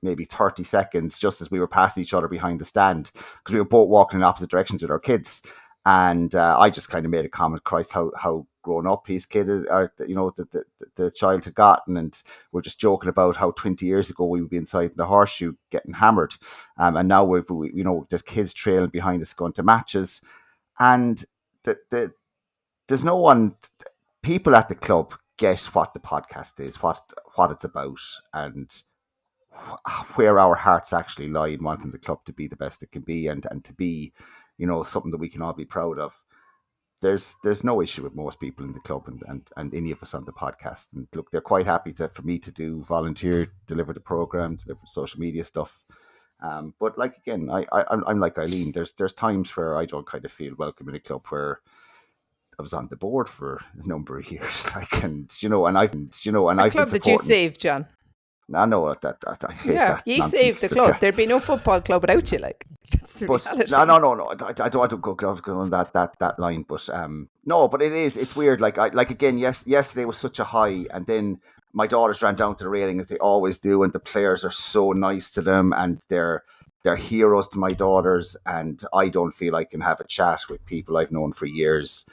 maybe 30 seconds just as we were passing each other behind the stand, because we were both walking in opposite directions with our kids. And I just kind of made a comment, Christ, how grown up his kid is, or the child had gotten. And we're just joking about how 20 years ago we would be inside the horseshoe getting hammered. And now there's kids trailing behind us going to matches. And there's no one, people at the club get what the podcast is, what it's about, and where our hearts actually lie in wanting the club to be the best it can be, and to be, something that we can all be proud of. There's no issue with most people in the club and any of us on the podcast. And look, they're quite happy for me to do volunteer, deliver the program, deliver social media stuff. But like, again, I'm like Eileen. There's times where I don't kind of feel welcome in a club where I was on the board for a number of years, like, and I've club that you saved, John. I know that I hate that. You saved the club. There'd be no football club without you, like. That's the reality. No. I don't go on that line, but no. But it's weird. Like again, yesterday was such a high, and then my daughters ran down to the railing as they always do, and the players are so nice to them, and they're heroes to my daughters, and I don't feel I can have a chat with people I've known for years,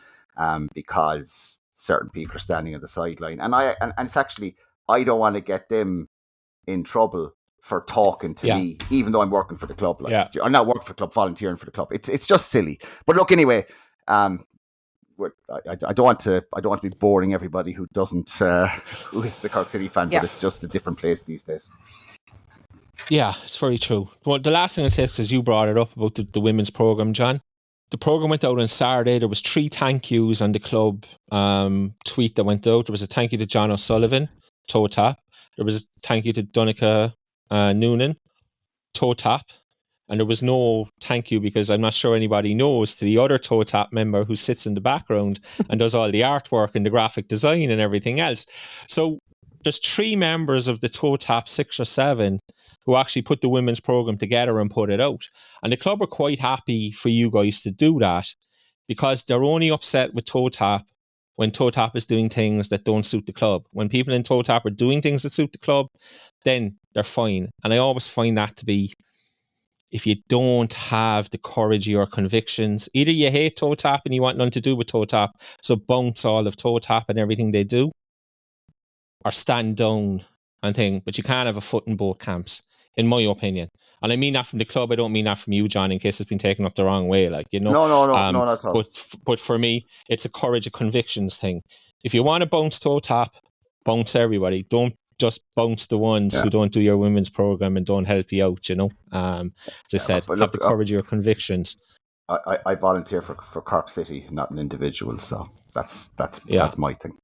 because certain people are standing on the sideline, and it's actually, I don't want to get them in trouble for talking to me, even though I'm working for the club. Like, I'm not working for the club, volunteering for the club. It's just silly. But look, anyway, I don't want to be boring everybody who doesn't who is the Cork City fan, but it's just a different place these days. Yeah, it's very true. Well, the last thing I'll say, because you brought it up about the women's program, John. The program went out on Saturday. There was 3 thank yous on the club tweet that went out. There was a thank you to John O'Sullivan, TOTAP. There was a thank you to Donica Noonan, TOTAP. And there was no thank you, because I'm not sure anybody knows, to the other TOTAP member who sits in the background and does all the artwork and the graphic design and everything else. So there's 3 members of the TOTAP, 6 or 7, who actually put the women's program together and put it out. And the club are quite happy for you guys to do that, because they're only upset with TOTAP when TOTAP is doing things that don't suit the club. When people in TOTAP are doing things that suit the club, then they're fine. And I always find that to be, if you don't have the courage of your convictions, either you hate TOTAP and you want nothing to do with TOTAP, so bounce all of TOTAP and everything they do, or stand down and think, but you can't have a foot in both camps, in my opinion. And I mean that from the club. I don't mean that from you, John, in case it's been taken up the wrong way. Like, you know, No, not at all. But for me, it's a courage of convictions thing. If you want to bounce TOTAP, bounce everybody. Don't just bounce the ones who don't do your women's program and don't help you out, you know. As I said, have the courage of your convictions. I volunteer for Cork City, not an individual, so that's my thing.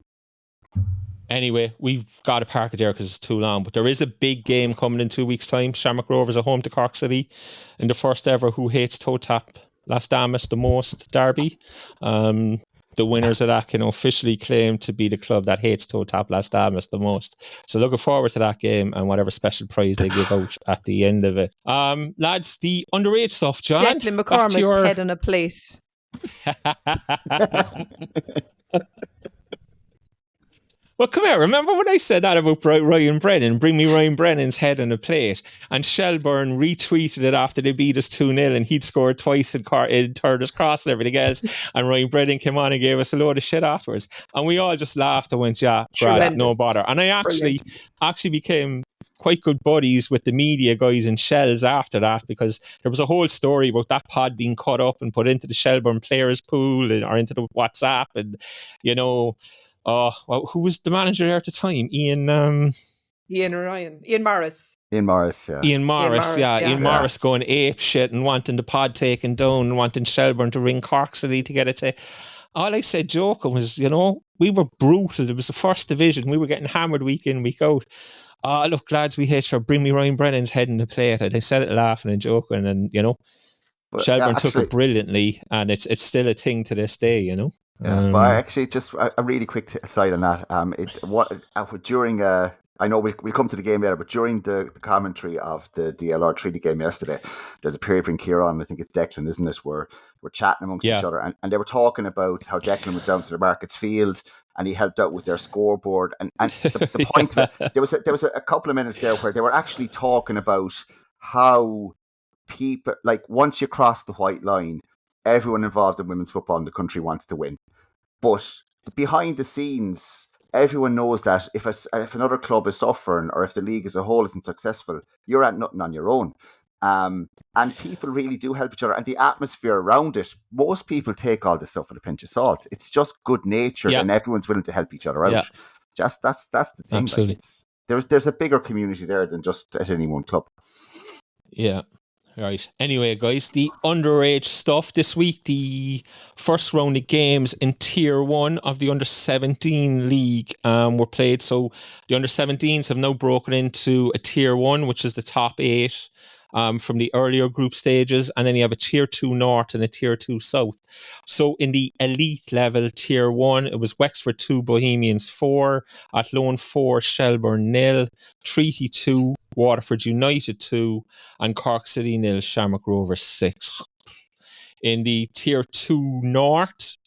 Anyway, we've got to park it there because it's too long. But there is a big game coming in 2 weeks' time. Shamrock Rovers are home to Cork City in the first ever Who Hates TOTAP Las Damas the Most derby. The winners of that can officially claim to be the club that hates TOTAP Las Damas the most. So looking forward to that game and whatever special prize they give out at the end of it. Lads, the underage stuff, John. Declan McCormick's head on a plate. Well, come here. Remember when I said that about Ryan Brennan? Bring me Ryan Brennan's head on a plate. And Shelburne retweeted it after they beat us 2-0 and he'd scored twice in Turner's Cross and everything else. And Ryan Brennan came on and gave us a load of shit afterwards. And we all just laughed and went, yeah, Brad, no bother. And I actually became quite good buddies with the media guys in Shells after that, because there was a whole story about that pod being cut up and put into the Shelburne players pool or into the WhatsApp. And, you know... who was the manager there at the time? Ian Morris, yeah. Ian Morris going ape shit and wanting the pod taken down and wanting Shelburne to ring Cork City to get it to... All I said joking was, you know, we were brutal. It was the first division. We were getting hammered week in, week out. Look, lads, we hate her. Bring me Ryan Brennan's head in the plate. And I said it laughing and joking, and, you know, but Shelburne took it brilliantly, and it's still a thing to this day, you know. Yeah, but I actually just a really quick aside on that. During I know we'll come to the game later, but during the commentary of the DLR Treaty game yesterday, there's a period in Kiernan, I think it's Declan, isn't it? Where we're chatting amongst each other, and they were talking about how Declan went down to the Markets Field and he helped out with their scoreboard. And the point of it, there was a couple of minutes there where they were actually talking about how people, like, once you cross the white line, everyone involved in women's football in the country wants to win. But behind the scenes, everyone knows that if another club is suffering or if the league as a whole isn't successful, you're at nothing on your own. And people really do help each other. And the atmosphere around it, most people take all this stuff with a pinch of salt. It's just good natured and everyone's willing to help each other out. Yeah. Just that's the thing. Absolutely. Like, there's a bigger community there than just at any one club. Yeah. Right. Anyway, guys, the underage stuff this week, the first round of games in Tier 1 of the Under-17 League were played. So the Under-17s have now broken into a Tier 1, which is the top 8 from the earlier group stages. And then you have a Tier 2 North and a Tier 2 South. So in the elite level, Tier 1, it was Wexford 2, Bohemians 4, Athlone 4, Shelburne 0, Treaty 2, Waterford United 2, and Cork City 0, Shamrock Rovers 6. In the Tier 2 North,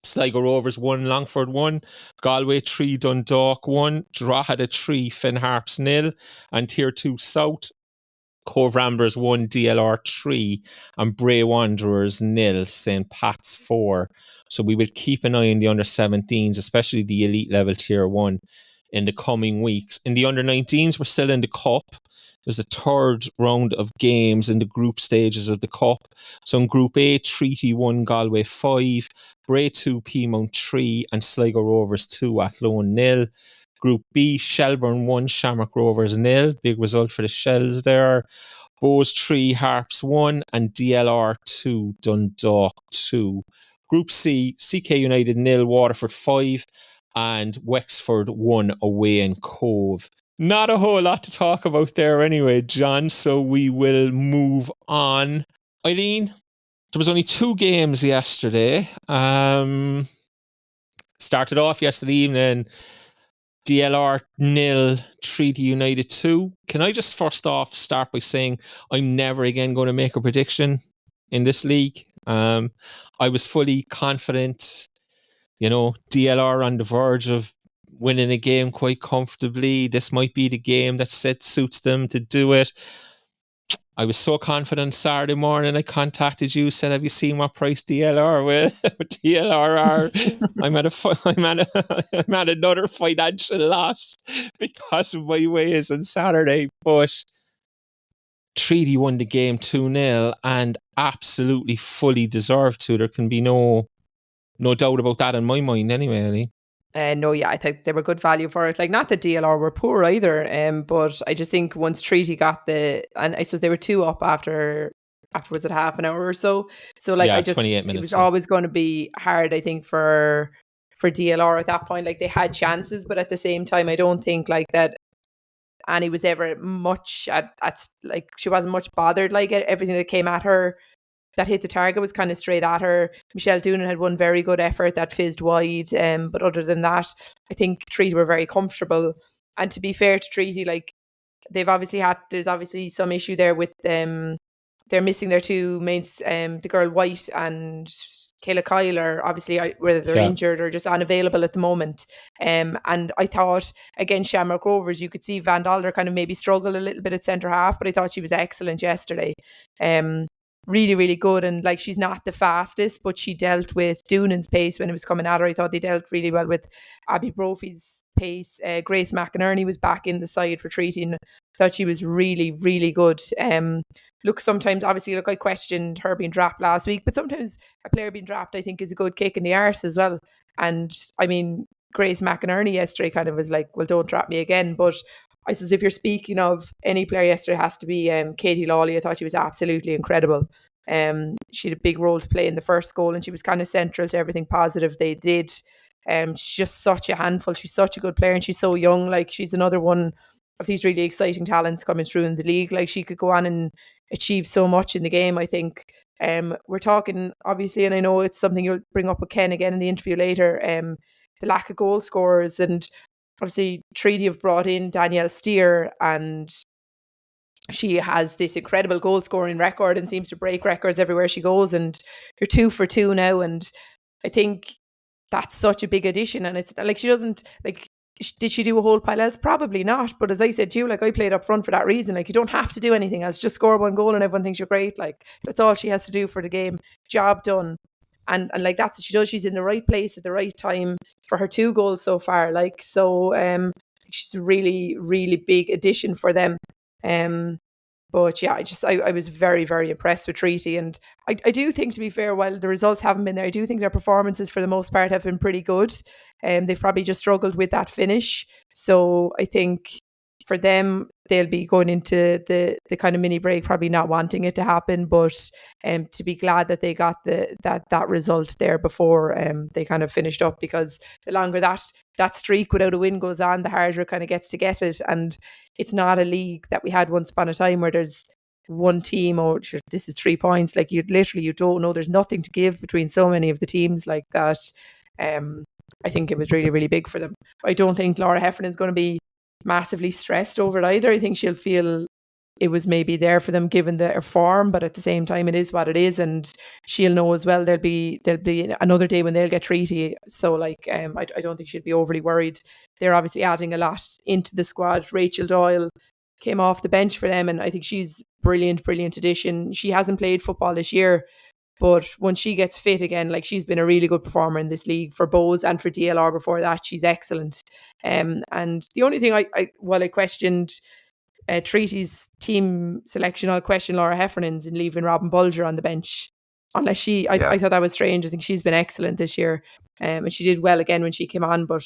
Sligo Rovers 1, Longford 1, Galway 3, Dundalk 1, Drogheda 3, Finn Harps 0, and Tier 2 South, Cove Ramblers 1, DLR 3, and Bray Wanderers 0, St. Pat's 4. So we will keep an eye on the Under-17s, especially the elite level Tier 1, in the coming weeks. In the Under-19s, we're still in the Cup. There's a third round of games in the group stages of the Cup. So in Group A, Treaty 1, Galway 5, Bray 2, Peamount 3, and Sligo Rovers 2, Athlone 0. Group B, Shelburne 1, Shamrock Rovers 0. Big result for the Shells there. Bows 3, Harps 1, and DLR 2, Dundalk 2. Group C, CK United 0, Waterford 5, and Wexford 1 away in Cove. Not a whole lot to talk about there anyway, John, so we will move on. Eileen, there was only 2 games yesterday. Started off yesterday evening, DLR 0, Treaty United 2. Can I just first off start by saying I'm never again going to make a prediction in this league. I was fully confident DLR on the verge of winning a game quite comfortably. This might be the game that suits them to do it. I was so confident Saturday morning. I contacted you, said, "Have you seen what price DLR with DLR are?" I'm at another financial loss because of my ways on Saturday. But Treaty won the game 2-0 and absolutely fully deserved to. There can be no doubt about that in my mind anyway, Eileen. No, yeah, I think they were good value for it. Like, not that DLR were poor either, but I just think once Treaty got and I suppose they were 2 up after was it half an hour or so. So like, I just 28 minutes, it was always going to be hard, I think, for DLR at that point. Like, they had chances, but at the same time, I don't think like that Annie was ever much at like, she wasn't much bothered. Like, everything that came at her that hit the target was kind of straight at her. Michelle Doonan had one very good effort that fizzed wide, but other than that, I think Treaty were very comfortable. And to be fair to Treaty, like, there's obviously some issue there with them. They're missing their 2 mains, the girl White and Kayla Kyle are obviously, whether they're injured or just unavailable at the moment. And I thought against Shamrock Rovers, you could see Van Dolder kind of maybe struggle a little bit at centre half, but I thought she was excellent yesterday. Really, really good. And like, she's not the fastest, but she dealt with Doonan's pace when it was coming at her. I thought they dealt really well with Abby Brophy's pace. Grace McInerney was back in the side for Treaty, and I thought she was really, really good. Sometimes, obviously, I questioned her being dropped last week, but sometimes a player being dropped, I think, is a good kick in the arse as well. And I mean, Grace McInerney yesterday kind of was like, well, don't drop me again. But I suppose if you're speaking of any player yesterday, it has to be Katie Lawley. I thought she was absolutely incredible. She had a big role to play in the first goal, and she was kind of central to everything positive they did. She's just such a handful. She's such a good player, and she's so young. Like, she's another one of these really exciting talents coming through in the league. Like, she could go on and achieve so much in the game, I think. We're talking, obviously, and I know it's something you'll bring up with Ken again in the interview later, the lack of goal scorers. And obviously, Treaty have brought in Danielle Steer, and she has this incredible goal scoring record and seems to break records everywhere she goes. And you're 2 for 2 now. And I think that's such a big addition. And it's like, she doesn't, like, did she do a whole pile else? Probably not. But as I said to you, like, I played up front for that reason. Like, you don't have to do anything else. Just score 1 goal and everyone thinks you're great. Like, that's all she has to do for the game. Job done. And like, that's what she does. She's in the right place at the right time for her 2 goals so far. Like, so she's a really, really big addition for them. But yeah, I was very, very impressed with Treaty. And I do think, to be fair, while the results haven't been there, I do think their performances for the most part have been pretty good. They've probably just struggled with that finish. So I think for them, they'll be going into the kind of mini break probably not wanting it to happen, but to be glad that they got that result there before they kind of finished up, because the longer that streak without a win goes on, the harder it kind of gets to get it. And it's not a league that we had once upon a time where there's one team, or this is 3 points. Like, you don't know, there's nothing to give between so many of the teams like that. I think it was really, really big for them. I don't think Laura Heffernan's going to be massively stressed over it either. I think she'll feel it was maybe there for them given their form, but at the same time, it is what it is, and she'll know as well there'll be another day when they'll get Treaty. So like, I don't think she'll be overly worried. They're obviously adding a lot into the squad. Rachel Doyle came off the bench for them, and I think she's brilliant addition. She hasn't played football this year, but when she gets fit again, like, she's been a really good performer in this league for Bowes and for DLR before that. She's excellent. And the only thing while I questioned Treaty's team selection, I'll question Laura Heffernan's in leaving Robin Bulger on the bench. Unless I thought that was strange. I think she's been excellent this year. And she did well again when she came on, but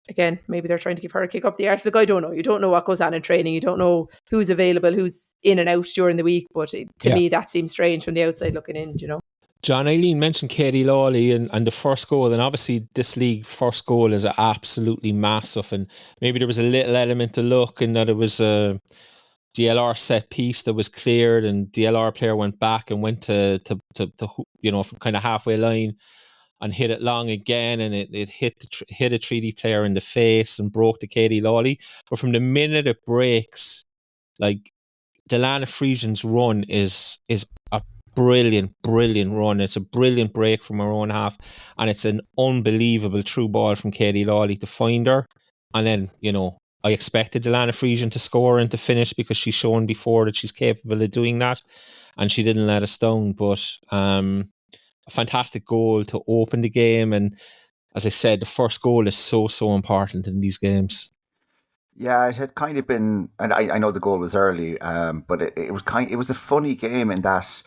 again, maybe they're trying to give her a kick up the arse. Look, I don't know. You don't know what goes on in training. You don't know who's available, who's in and out during the week. But to me, that seems strange from the outside looking in, you know. John, Eileen mentioned Katie Lawley and the first goal. And obviously, this league first goal is absolutely massive. And maybe there was a little element of luck in that it was a DLR set piece that was cleared, and DLR player went back and went to from kind of halfway line and hit it long again, and it hit a Treaty player in the face and broke the Katie Lawley. But from the minute it breaks, like, Delana Friesian's run is brilliant run. It's a brilliant break from her own half, and it's an unbelievable through ball from Katie Lawley to find her. And then, I expected Delana Friesian to score and to finish because she's shown before that she's capable of doing that, and she didn't let us down. But a fantastic goal to open the game, and as I said, the first goal is so important in these games. Yeah, it had kind of been, and I know the goal was early, but it was a funny game in that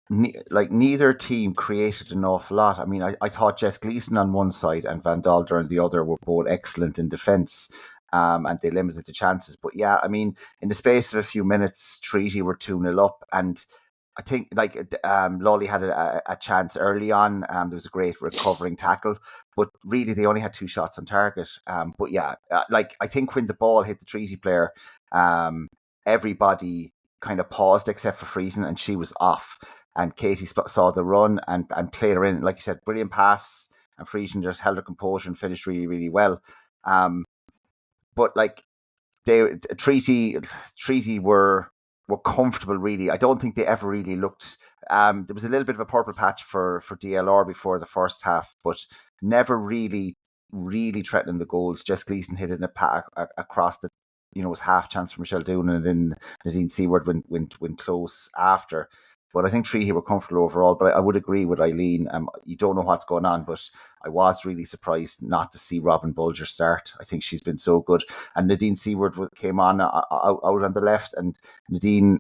neither team created an awful lot. I mean, I thought Jess Gleeson on one side and Van Dalder on the other were both excellent in defence, and they limited the chances. But yeah, I mean, in the space of a few minutes, Treaty were 2-0 up, and I think Lawley had a chance early on. There was a great recovering tackle, but really they only had 2 shots on target. But yeah, I think when the ball hit the Treaty player, everybody kind of paused except for Friesen, and she was off. And Katie saw the run and played her in. Like you said, brilliant pass, and Friesen just held her composure and finished really, really well. But Treaty were comfortable, really. I don't think they ever really looked. There was a little bit of a purple patch for DLR before the first half, but never really threatening the goals. Jess Gleeson hit it across the, was half chance for Michelle Doon, and then Nadine Seward went close after. But I think Treaty were comfortable overall. But I would agree with Eileen. You don't know what's going on, but I was really surprised not to see Robin Bulger start. I think she's been so good. And Nadine Seward came on out on the left, and Nadine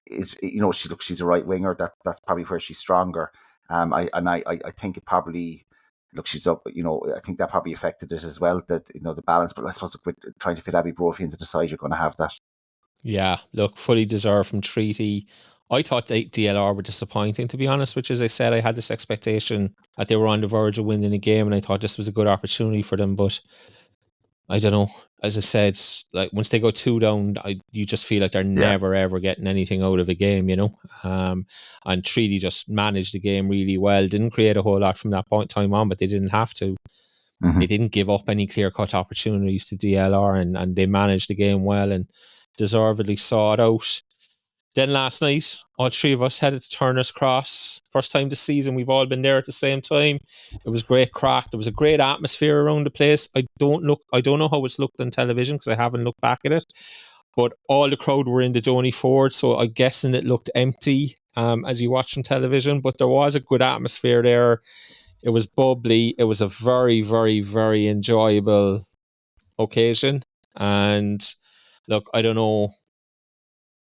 is, she's a right winger. That's probably where she's stronger. I think it probably. Look, she's up. I think that probably affected it as well. That the balance. But I suppose trying to fit Abby Brophy into the side, you're going to have that. Yeah, look, fully deserved from Treaty. I thought DLR were disappointing, to be honest, which, as I said, I had this expectation that they were on the verge of winning a game, and I thought this was a good opportunity for them. But I don't know. As I said, once they go 2 down, you just feel like they're never ever getting anything out of a game, And Treaty just managed the game really well. Didn't create a whole lot from that point time on, but they didn't have to. Mm-hmm. They didn't give up any clear-cut opportunities to DLR, and they managed the game well and deservedly saw it out. Then last night, all 3 of us headed to Turner's Cross. First time this season, we've all been there at the same time. It was great crack. There was a great atmosphere around the place. I don't know how it's looked on television because I haven't looked back at it. But all the crowd were in the Donny Ford, so I'm guessing it looked empty as you watch from television. But there was a good atmosphere there. It was bubbly. It was a very, very, very enjoyable occasion. And look, I don't know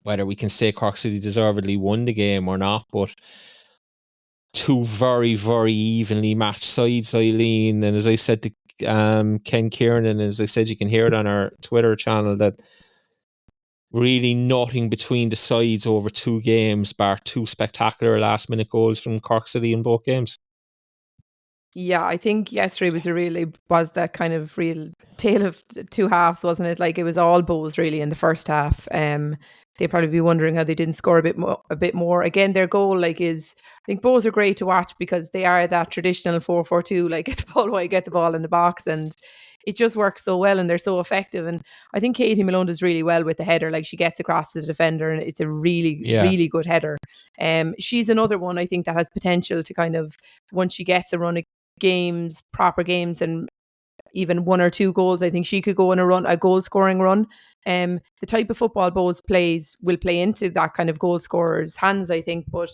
whether we can say Cork City deservedly won the game or not, but 2 very, very evenly matched sides, Eileen. And as I said to Ken Kiernan, as I said, you can hear it on our Twitter channel, that really nothing between the sides over 2 games, bar 2 spectacular last-minute goals from Cork City in both games. Yeah, I think yesterday was that kind of real tale of 2 halves, wasn't it? Like, it was all Bows really in the first half. They'd probably be wondering how they didn't score a bit more. Again, their goal is, I think Bows are great to watch because they are that traditional 4-4-2, like get the ball away, get the ball in the box, and it just works so well and they're so effective. And I think Katie Malone does really well with the header. Like, she gets across to the defender and it's a really, really good header. She's another one I think that has potential to kind of, once she gets a run of games, proper games, and even 1 or 2 goals, I think she could go on a goal scoring run. The type of football Bows plays will play into that kind of goal scorer's hands, I think. But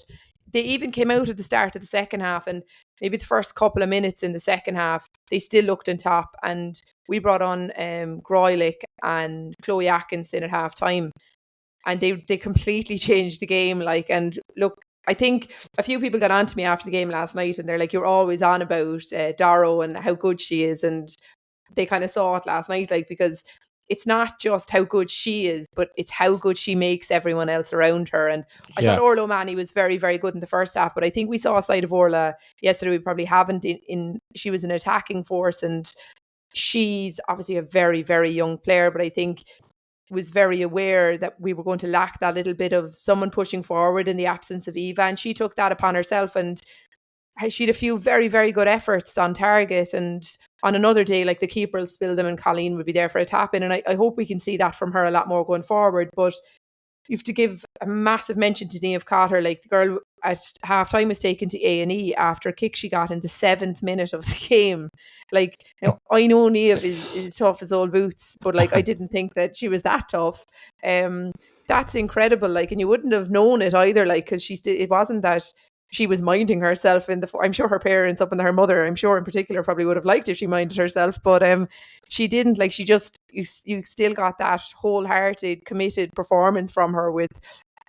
they even came out at the start of the second half, and maybe the first couple of minutes in the second half, they still looked on top. And we brought on Groylick and Chloe Atkinson at half time, and they completely changed the game. And look, I think a few people got on to me after the game last night and they're like, you're always on about Darrow and how good she is. And they kind of saw it last night, because it's not just how good she is, but it's how good she makes everyone else around her. And I thought Orla O'Mahony was very, very good in the first half, but I think we saw a side of Orla yesterday we probably haven't she was an attacking force, and she's obviously a very, very young player, but I think was very aware that we were going to lack that little bit of someone pushing forward in the absence of Eva, and she took that upon herself, and she had a few very, very good efforts on target. And on another day, like, the keeper will spill them and Colleen would be there for a tap in, and I hope we can see that from her a lot more going forward. But you have to give a massive mention to Niamh Cotter. Like, the girl at half time was taken to A&E after a kick she got in the 7th minute of the game. Like, I know Niamh is tough as old boots, but like, I didn't think that she was that tough. That's incredible. Like, and you wouldn't have known it either. Like, because it wasn't that she was minding herself I'm sure her parents up and her mother, I'm sure in particular, probably would have liked if she minded herself, but she didn't. Like, she just, you still got that wholehearted, committed performance from her. With,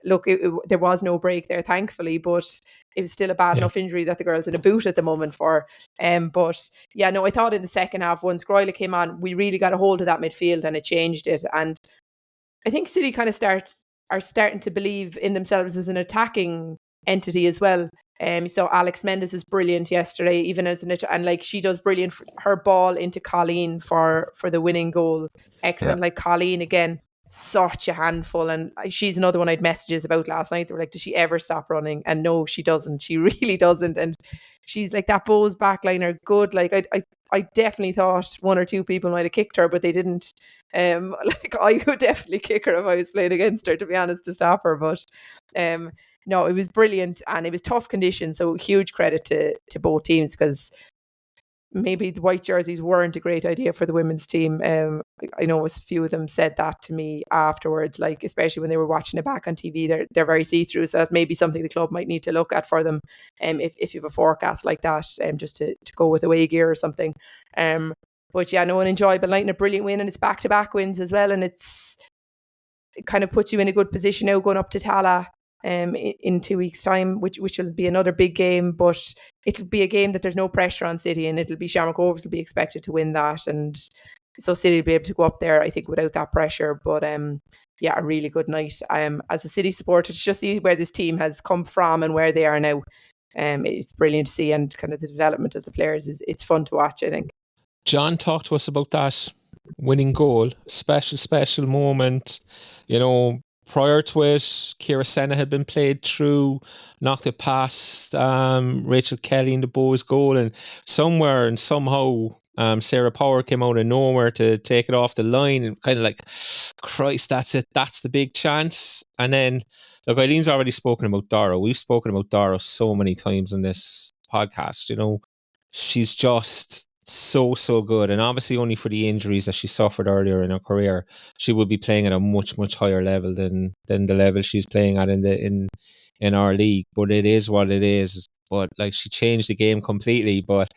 look, there was no break there, thankfully, but it was still a bad enough injury that the girl's in a boot at the moment for. But yeah, no, I thought in the second half, once Groyle came on, we really got a hold of that midfield and it changed it. And I think City kind of are starting to believe in themselves as an attacking entity as well. So Alex Mendes is brilliant yesterday, even as and like, she does brilliant. Her ball into Colleen for the winning goal, excellent. Like, Colleen again, such a handful, and she's another one I'd messages about last night. They were like, does she ever stop running? And no, she doesn't. She really doesn't. And she's like that Bowes backliner, good. Like, I definitely thought one or two people might have kicked her, but they didn't. Like, I would definitely kick her if I was playing against her, to be honest, to stop her. But no, it was brilliant, and it was tough conditions. So huge credit to both teams, because maybe the white jerseys weren't a great idea for the women's team. I know a few of them said that to me afterwards, like, especially when they were watching it back on TV. They're very see-through, so that's maybe something the club might need to look at for them, if you have a forecast like that, just to go with away gear or something. But yeah, no, an enjoyable night and a brilliant win, and it's back-to-back wins as well, and it kind of puts you in a good position now going up to Tala in 2 weeks' time, which will be another big game. But it'll be a game that there's no pressure on City, and it'll be Shamrock Rovers will be expected to win that, and so City will be able to go up there, I think, without that pressure. But yeah, a really good night. As a City supporter, to just see where this team has come from and where they are now, it's brilliant to see, and kind of the development of the players it's fun to watch, I think. John talked to us about that winning goal, special moment. You know, prior to it, Kira Senna had been played through, knocked it past Rachel Kelly in the Bowes goal, and somewhere and somehow Sarah Power came out of nowhere to take it off the line, and kind of like, Christ, that's it, that's the big chance. And then, look, Eileen's already spoken about Dara. We've spoken about Dara so many times in this podcast. You know, she's just so good, and obviously only for the injuries that she suffered earlier in her career, she would be playing at a much higher level than the level she's playing at in our league. But it is what it is. But like, she changed the game completely. But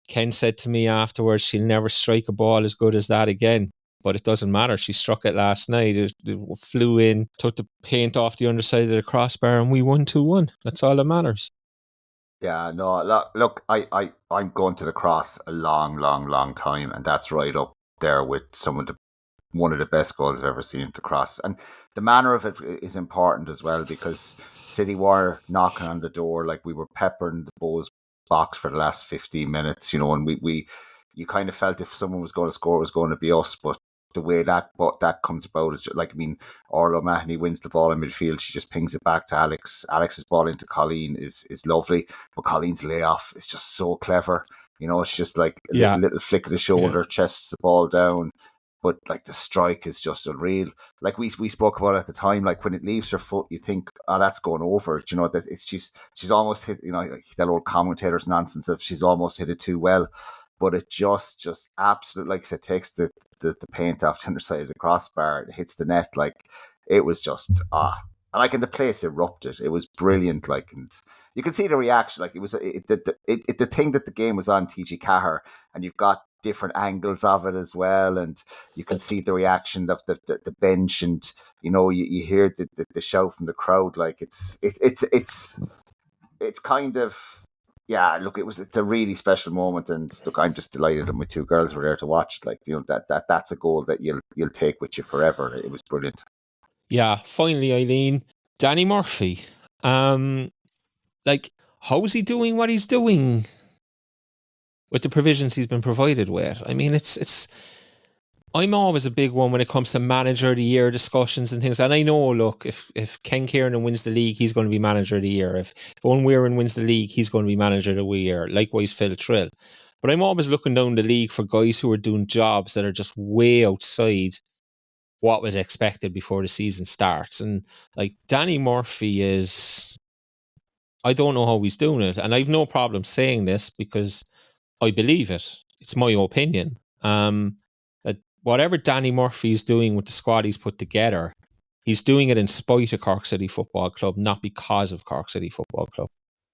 Ken said to me afterwards, she'll never strike a ball as good as that again. But it doesn't matter. She struck it last night. It flew in, took the paint off the underside of the crossbar, and we won 2-1. That's all that matters. Yeah, no, look, I'm going to the cross a long time, and that's right up there with one of the best goals I've ever seen at the cross. And the manner of it is important as well, because City were knocking on the door, like, we were peppering the Bowes box for the last 15 minutes, you know, and you kind of felt if someone was going to score, it was going to be us. But the way that comes about is, like, I mean, Orla Mahoney wins the ball in midfield. She just pings it back to Alex. Alex's ball into Colleen is lovely, but Colleen's layoff is just so clever. You know, it's just like a little flick of the shoulder, chests the ball down. But like, the strike is just unreal. Like, we spoke about it at the time, like, when it leaves her foot, you think, oh, that's going over. You know, that it's she's almost hit, you know, like that old commentator's nonsense of she's almost hit it too well. But it just absolutely, like I said, takes the paint off the underside of the crossbar. It hits the net. Like, it was just, like, and the place erupted. It was brilliant. Like, and you can see the reaction. Like, it was the thing that the game was on TG Cahir, and you've got different angles of it as well, and you can see the reaction of the bench, and you know, you hear the shout from the crowd. Like, it's kind of. Yeah, look, it's a really special moment, and look, I'm just delighted that my two girls were there to watch. Like, you know, that's a goal that you'll take with you forever. It was brilliant. Yeah, finally, Eileen, Danny Murphy. Like, how's he doing what he's doing with the provisions he's been provided with? I mean, it's. I'm always a big one when it comes to manager of the year discussions and things. And I know, look, if Ken Kiernan wins the league, he's going to be manager of the year. If Owen Weirin wins the league, he's going to be manager of the year. Likewise, Phil Trill. But I'm always looking down the league for guys who are doing jobs that are just way outside what was expected before the season starts. And like Danny Murphy is, I don't know how he's doing it, and I've no problem saying this because I believe it. It's my opinion. That whatever Danny Murphy is doing with the squad he's put together, he's doing it in spite of Cork City Football Club, not because of Cork City Football Club.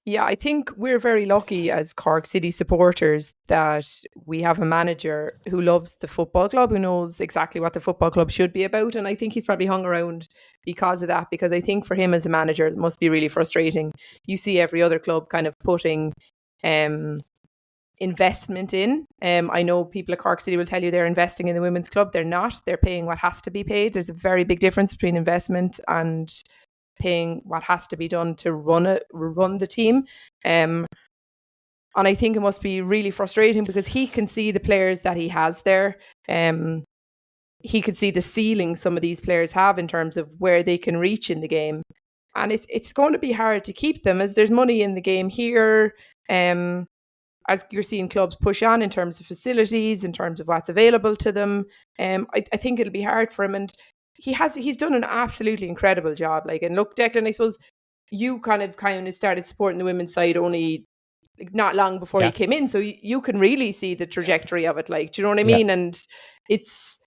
Yeah, I think we're very lucky as Cork City supporters that we have a manager who loves the football club, who knows exactly what the football club should be about. And I think he's probably hung around because of that, because I think for him as a manager, it must be really frustrating. You see every other club kind of putting investment in. I know people at Cork City will tell you they're investing in the women's club. They're not. They're paying what has to be paid. There's a very big difference between investment and paying what has to be done to run the team. And I think it must be really frustrating because he can see the players that he has there. He could see the ceiling some of these players have in terms of where they can reach in the game. And it's going to be hard to keep them as there's money in the game here. As you're seeing clubs push on in terms of facilities, in terms of what's available to them. I think it'll be hard for him. And he's done an absolutely incredible job. Like, and look, Declan, I suppose you kind of started supporting the women's side only not long before you came in, so you can really see the trajectory of it. Like, do you know what I mean? And it's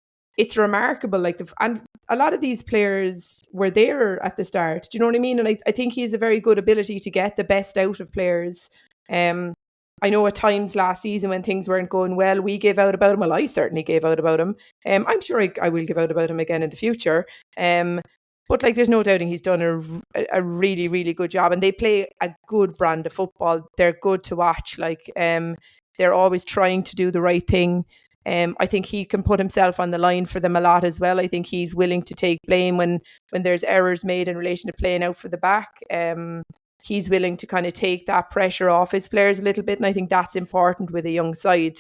remarkable. Like, and a lot of these players were there at the start. Do you know what I mean? And I think he has a very good ability to get the best out of players. I know at times last season when things weren't going well, we gave out about him. Well, I certainly gave out about him. I'm sure I will give out about him again in the future. But like, there's no doubting he's done a really, really good job. And they play a good brand of football. They're good to watch. Like, they're always trying to do the right thing. I think he can put himself on the line for them a lot as well. I think he's willing to take blame when there's errors made in relation to playing out for the back. He's willing to kind of take that pressure off his players a little bit. And I think that's important with a young side.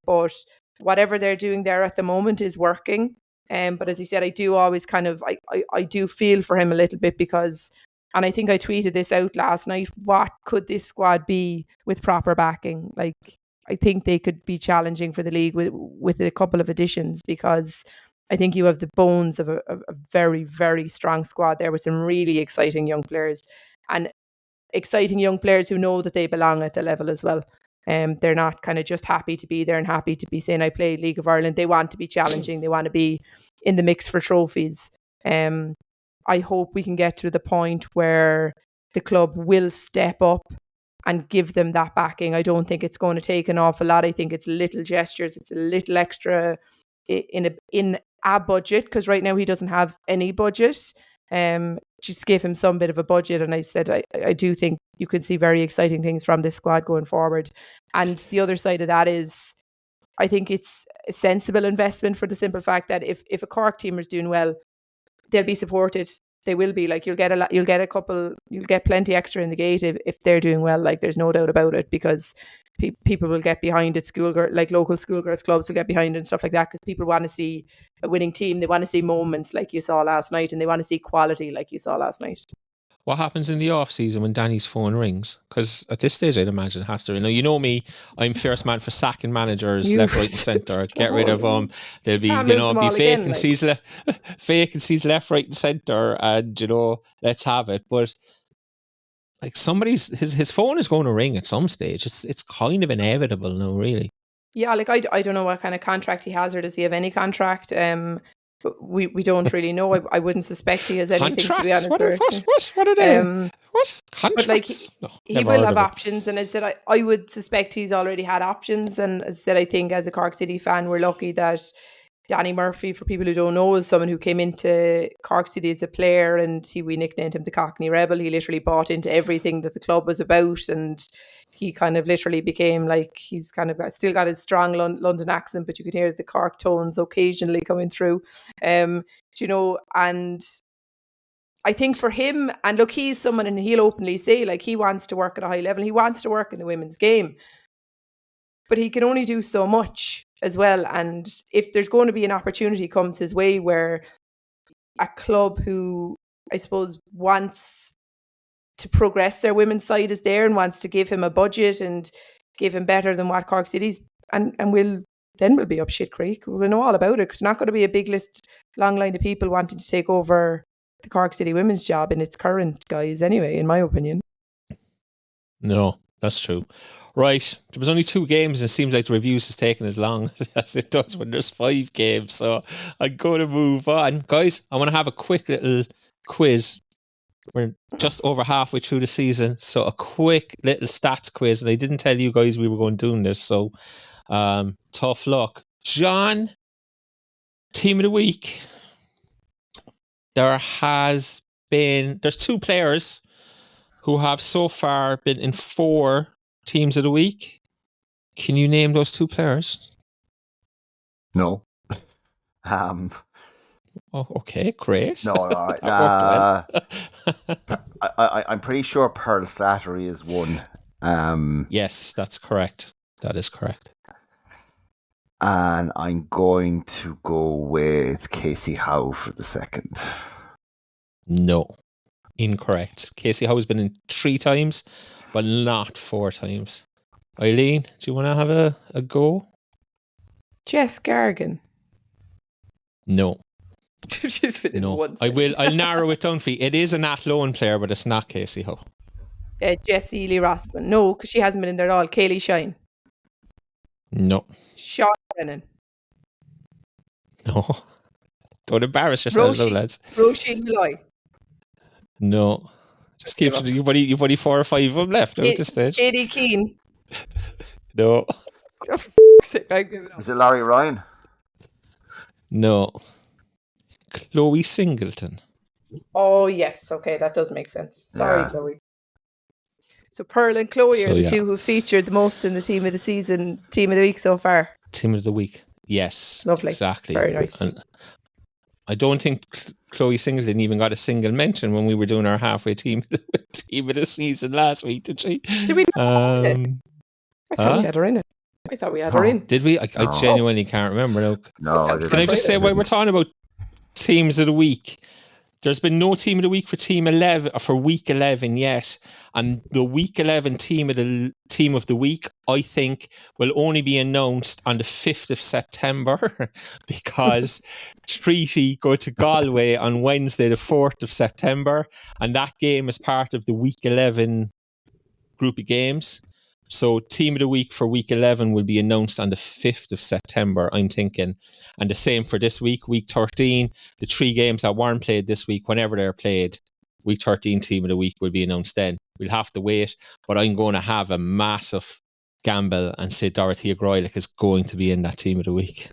But whatever they're doing there at the moment is working. But as he said, I do always I do feel for him a little bit because, and I think I tweeted this out last night, what could this squad be with proper backing? Like, I think they could be challenging for the league with a couple of additions, because I think you have the bones of a very, very strong squad there with some really exciting young players. And exciting young players who know that they belong at the level as well. They're not kind of just happy to be there and happy to be saying, I play League of Ireland. They want to be challenging. They want to be in the mix for trophies. I hope we can get to the point where the club will step up and give them that backing. I don't think it's going to take an awful lot. I think it's little gestures. It's a little extra in a budget, because right now he doesn't have any budget. Just give him some bit of a budget, and I said I do think you could see very exciting things from this squad going forward. And the other side of that is, I think it's a sensible investment for the simple fact that if a Cork team is doing well, they'll be supported. They will be. Like, you'll get plenty extra in the gate if they're doing well. Like, there's no doubt about it, because people will get behind it. Local schoolgirls clubs will get behind it and stuff like that, because people want to see a winning team. They want to see moments like you saw last night, and they want to see quality like you saw last night. What happens in the off season when Danny's phone rings? Because at this stage, I'd imagine it has to. You know me, I'm first man for sacking managers left, right, and centre. Get rid of them. They'll be, vacancies left, right, and centre, and let's have it. But like, his phone is going to ring at some stage. It's kind of inevitable now, really. Yeah, like, I don't know what kind of contract he has, or does he have any contract? We don't really know. I wouldn't suspect he has anything, to be honest. What are they? What contracts? But like, he will have options, and as I said, I would suspect he's already had options. And as I said, I think as a Cork City fan, we're lucky that Danny Murphy, for people who don't know, is someone who came into Cork City as a player, and we nicknamed him the Cockney Rebel. He literally bought into everything that the club was about, and he kind of literally became like, he's kind of still got his strong London accent, but you can hear the Cork tones occasionally coming through. And I think for him, and look, he's someone, and he'll openly say, like, he wants to work at a high level. He wants to work in the women's game, but he can only do so much as well. And if there's going to be an opportunity comes his way where a club who, I suppose, wants to progress their women's side is there and wants to give him a budget and give him better than what Cork City's, and then we'll be up shit creek. We'll know all about it. Because it's not going to be a big list, long line of people wanting to take over the Cork City women's job in its current guise anyway, in my opinion. No, that's true. Right, there was only 2 games and it seems like the reviews has taken as long as it does when there's 5 games. So I'm going to move on. Guys, I want to have a quick little quiz. We're just over halfway through the season. So a quick little stats quiz. And I didn't tell you guys we were going doing this. So tough luck. John, team of the week. There's 2 players who have so far been in 4 teams of the week. Can you name those 2 players? No. Oh, okay, great. No, I'm pretty sure Pearl Slattery is one. Yes, that's correct. That is correct. And I'm going to go with Casey Howe for the second. No, incorrect. Casey Howe has been in 3 times, but not 4 times. Eileen, do you want to have a go? Jess Gargan. No. She's been in No. once. I'll narrow it down for you. It is an at-loan player, but it's not Casey Howe. Jessie Lee Rossman. No, because she hasn't been in there at all. Kaylee Shine. No. Sean Brennan. No. Don't embarrass yourselves, though, lads. Roisin Malloy. No. Just keep it. You've only 4 or 5 of them left at this stage. Katie Keane. No. Oh, f***ing sake, I'm giving up. Is it Larry Ryan? No. Chloe Singleton. Oh, yes. Okay, that does make sense. Sorry, Yeah. Chloe. So Pearl and Chloe are the yeah. 2 who featured the most in the team of the season, team of the week so far. Team of the week. Yes. Lovely. Exactly. Very nice. And I don't think Chloe Singleton even got a single mention when we were doing our halfway team of the season last week, did she? Did we not? I thought we had her in it. I thought we had her in. Did we? I No. genuinely can't remember now. No, I didn't. Can I just say while we're talking about teams of the week, there's been no team of the week for team 11 or for week 11 yet, and the week 11 team of the week I think will only be announced on the 5th of September because Treaty go to Galway on Wednesday the 4th of September, and that game is part of the week 11 group of games. So team of the week for week 11 will be announced on the 5th of September, I'm thinking. And the same for this week, week 13. The 3 games that weren't played this week, whenever they're played, week 13 team of the week will be announced then. We'll have to wait, but I'm going to have a massive gamble and say Dorothea Groylick is going to be in that team of the week.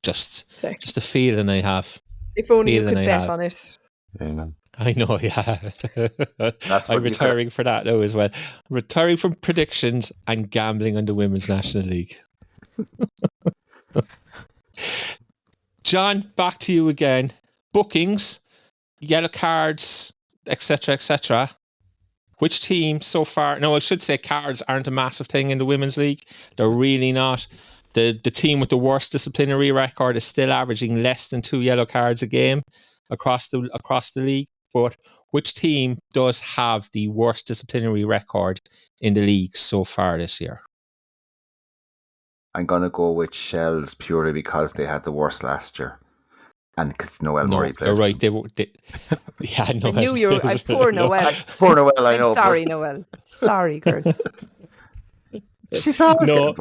Just a feeling I have. If only you could bet on it. Amen. I know, yeah. That's I'm retiring for that now as well. Retiring from predictions and gambling on the Women's National League. John, back to you again. Bookings, yellow cards, etc., etc. Which team so far? No, I should say cards aren't a massive thing in the Women's League. They're really not. The team with the worst disciplinary record is still averaging less than 2 yellow cards a game across the league. But which team does have the worst disciplinary record in the league so far this year? I'm going to go with Shells purely because they had the worst last year. And because Noel Murray plays. You're right. Yeah, Noel. I knew you were. Poor Noel. Poor Noel, I know. I'm sorry, Noel. Sorry, girl. She's always No,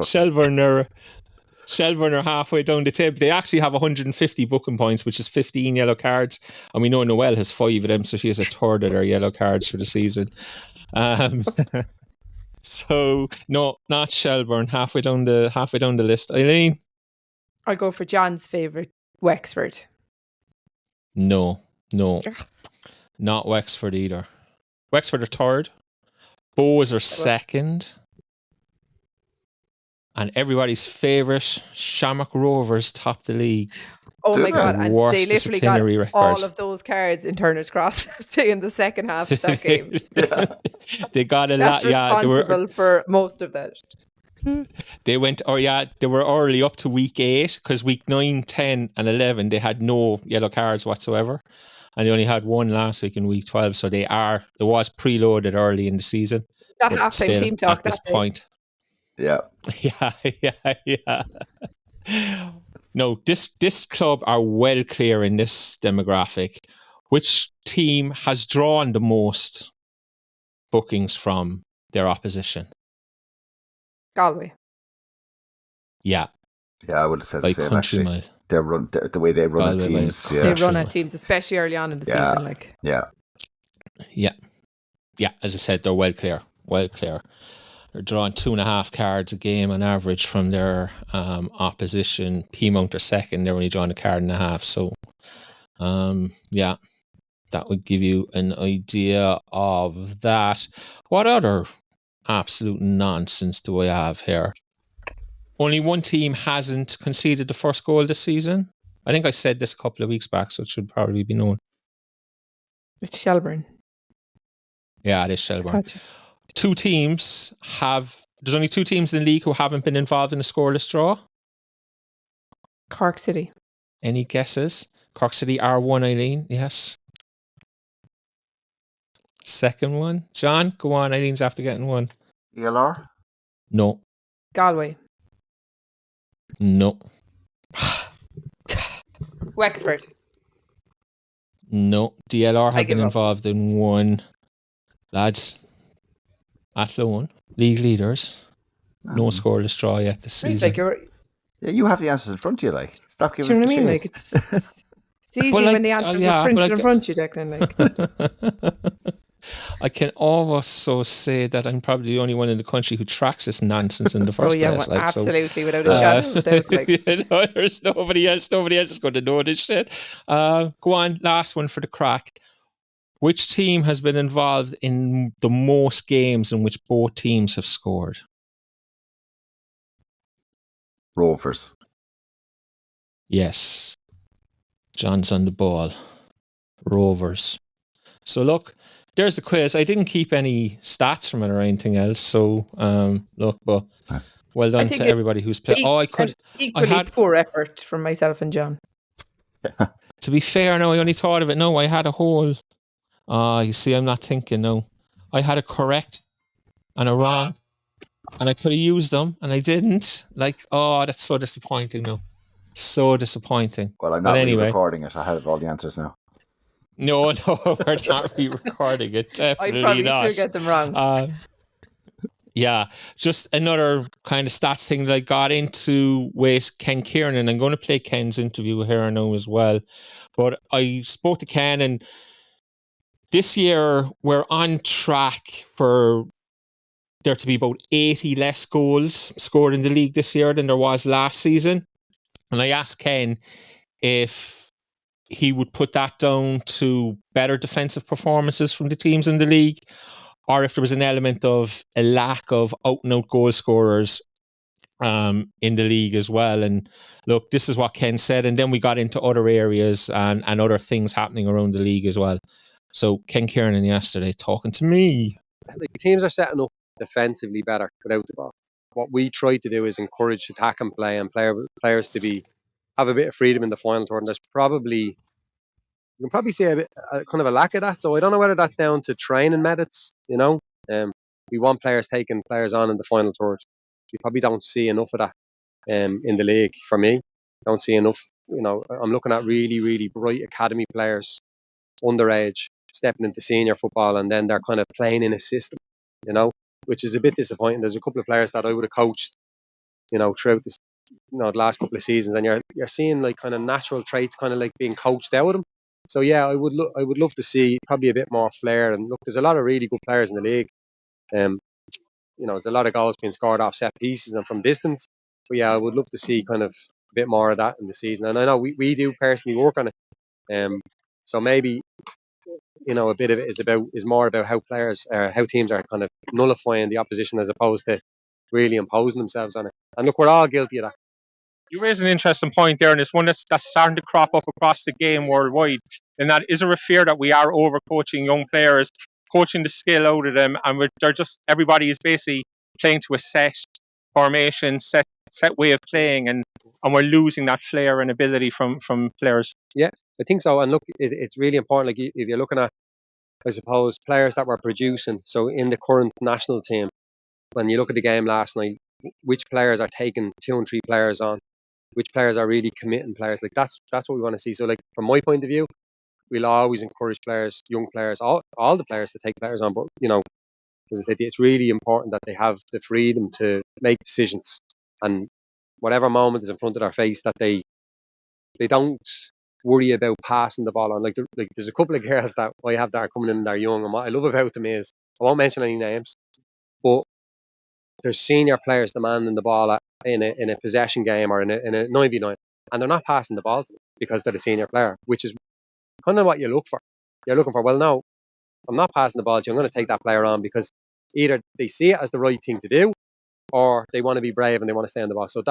Shelburne are halfway down the table. They actually have 150 booking points, which is 15 yellow cards. And we know Noel has 5 of them, so she has a third of their yellow cards for the season. So, no, not Shelburne. Halfway down the list. Eileen? I'll go for John's favourite, Wexford. No. Not Wexford either. Wexford are third. Bows are second. And everybody's favourite, Shamrock Rovers, top the league. Oh my God. And Worst they literally got disciplinary record. all of those cards in Turner's Cross in the second half of that game. They got a That's lot. Yeah, responsible for most of that. they were early up to week 8 because week 9, 10 and 11 they had no yellow cards whatsoever, and they only had 1 last week in week 12. So it was preloaded early in the season. That half-time team talk at this that day. point. Yeah. Yeah. No, this club are well clear in this demographic. Which team has drawn the most bookings from their opposition? Galway. Yeah. Yeah, I would have said By the same, country actually. mile. The way they run Galway at by a teams. They Yeah. country run mile. at teams, especially early on in the Yeah. season. Like, Yeah. Yeah, as I said, they're well clear. They're drawing 2.5 cards a game on average from their opposition. Peamount are second. They're only drawing a card and a half. So, yeah, that would give you an idea of that. What other absolute nonsense do I have here? Only one team hasn't conceded the first goal this season. I think I said this a couple of weeks back, so it should probably be known. it's Shelburne. Yeah, it is Shelburne. Gotcha. There's only 2 teams in the league who haven't been involved in a scoreless draw. Cork City. Any guesses? Cork City are 1, Eileen. Yes. Second one. John, go on. Eileen's after getting 1. ELR? No. Galway. No. Wexford. No. DLR I have give been up. involved in 1. Lads, Athlone, league leaders. No scoreless draw yet this season. Like you're, Yeah, you have the answers in front of you, like. Stop do giving you us know what I the mean? shade. Like it's easy But, like, when the answers yeah, are but, printed like, in front of you, Declan. Like, I can also say that I'm probably the only one in the country who tracks this nonsense in the oh first yeah, place. well, Like, so, absolutely, without a shadow of a doubt. Like, you know, there's nobody else is going to know this shit. Go on, last one for the crack. Which team has been involved in the most games in which both teams have scored? Rovers. Yes. John's on the ball. Rovers. So look, there's the quiz. I didn't keep any stats from it or anything else. So look, but well done think to it- everybody who's played. Oh, I could. equally poor effort from myself and John. To be fair, no, I only thought of it. No, I had a whole. You see, I'm not thinking. No, I had a correct and a wrong, and I could have used them, and I didn't. Like, oh, that's so disappointing. No, so disappointing. Well, I'm But not anyway. recording it. I have all the answers now. No, we're not re-recording it. I'd Definitely probably not. still get them wrong. Yeah, just another kind of stats thing that I got into with Ken Kiernan. I'm going to play Ken's interview here now as well. But I spoke to Ken, and this year we're on track for there to be about 80 less goals scored in the league this year than there was last season. And I asked Ken if he would put that down to better defensive performances from the teams in the league, or if there was an element of a lack of out-and-out goal scorers in the league as well. And look, this is what Ken said, and then we got into other areas and other things happening around the league as well. So Ken Kiernan yesterday talking to me. Like, teams are setting up defensively better without the ball. What we try to do is encourage attack and play, and players to have a bit of freedom in the final third. And there's you can probably see a kind of a lack of that. So I don't know whether that's down to training methods. You know, we want players taking players on in the final third. You probably don't see enough of that in the league. For me, don't see enough. You know, I'm looking at really, really bright academy players, underage, stepping into senior football, and then they're kind of playing in a system. You know, which is a bit disappointing. There's a couple of players that I would have coached, you know, throughout this, you know, the last couple of seasons, and you're seeing like kind of natural traits kind of like being coached out of them. So yeah, I would love to see probably a bit more flair. And look, there's a lot of really good players in the league. You know, there's a lot of goals being scored off set pieces and from distance. But yeah, I would love to see kind of a bit more of that in the season. And I know we do personally work on it. So maybe, you know, a bit of it is more about how teams are kind of nullifying the opposition as opposed to really imposing themselves on it. And look, we're all guilty of that. You raise an interesting point there, and it's one that's starting to crop up across the game worldwide. And that is a fear that we are overcoaching young players, coaching the skill out of them, and everybody is basically playing to a set formation, set way of playing, and we're losing that flair and ability from players. Yeah, I think so. And look, it's really important. Like if you're looking at, I suppose, players that were producing. So in the current national team, when you look at the game last night, which players are taking 2 and 3 players on, which players are really committing players. Like that's what we want to see. So like from my point of view, we'll always encourage players, young players, all the players to take players on. But as I said, it's really important that they have the freedom to make decisions, and whatever moment is in front of their face, that they don't worry about passing the ball on. Like there's a couple of girls that I have that are coming in, they're young, and what I love about them is, I won't mention any names, but there's senior players demanding the ball in a possession game or in a 9v9, and they're not passing the ball to them because they're the senior player, which is kind of what you look for. You're looking for, well, no, I'm not passing the ball to you. I'm going to take that player on because either they see it as the right thing to do, or they want to be brave and they want to stay on the ball. So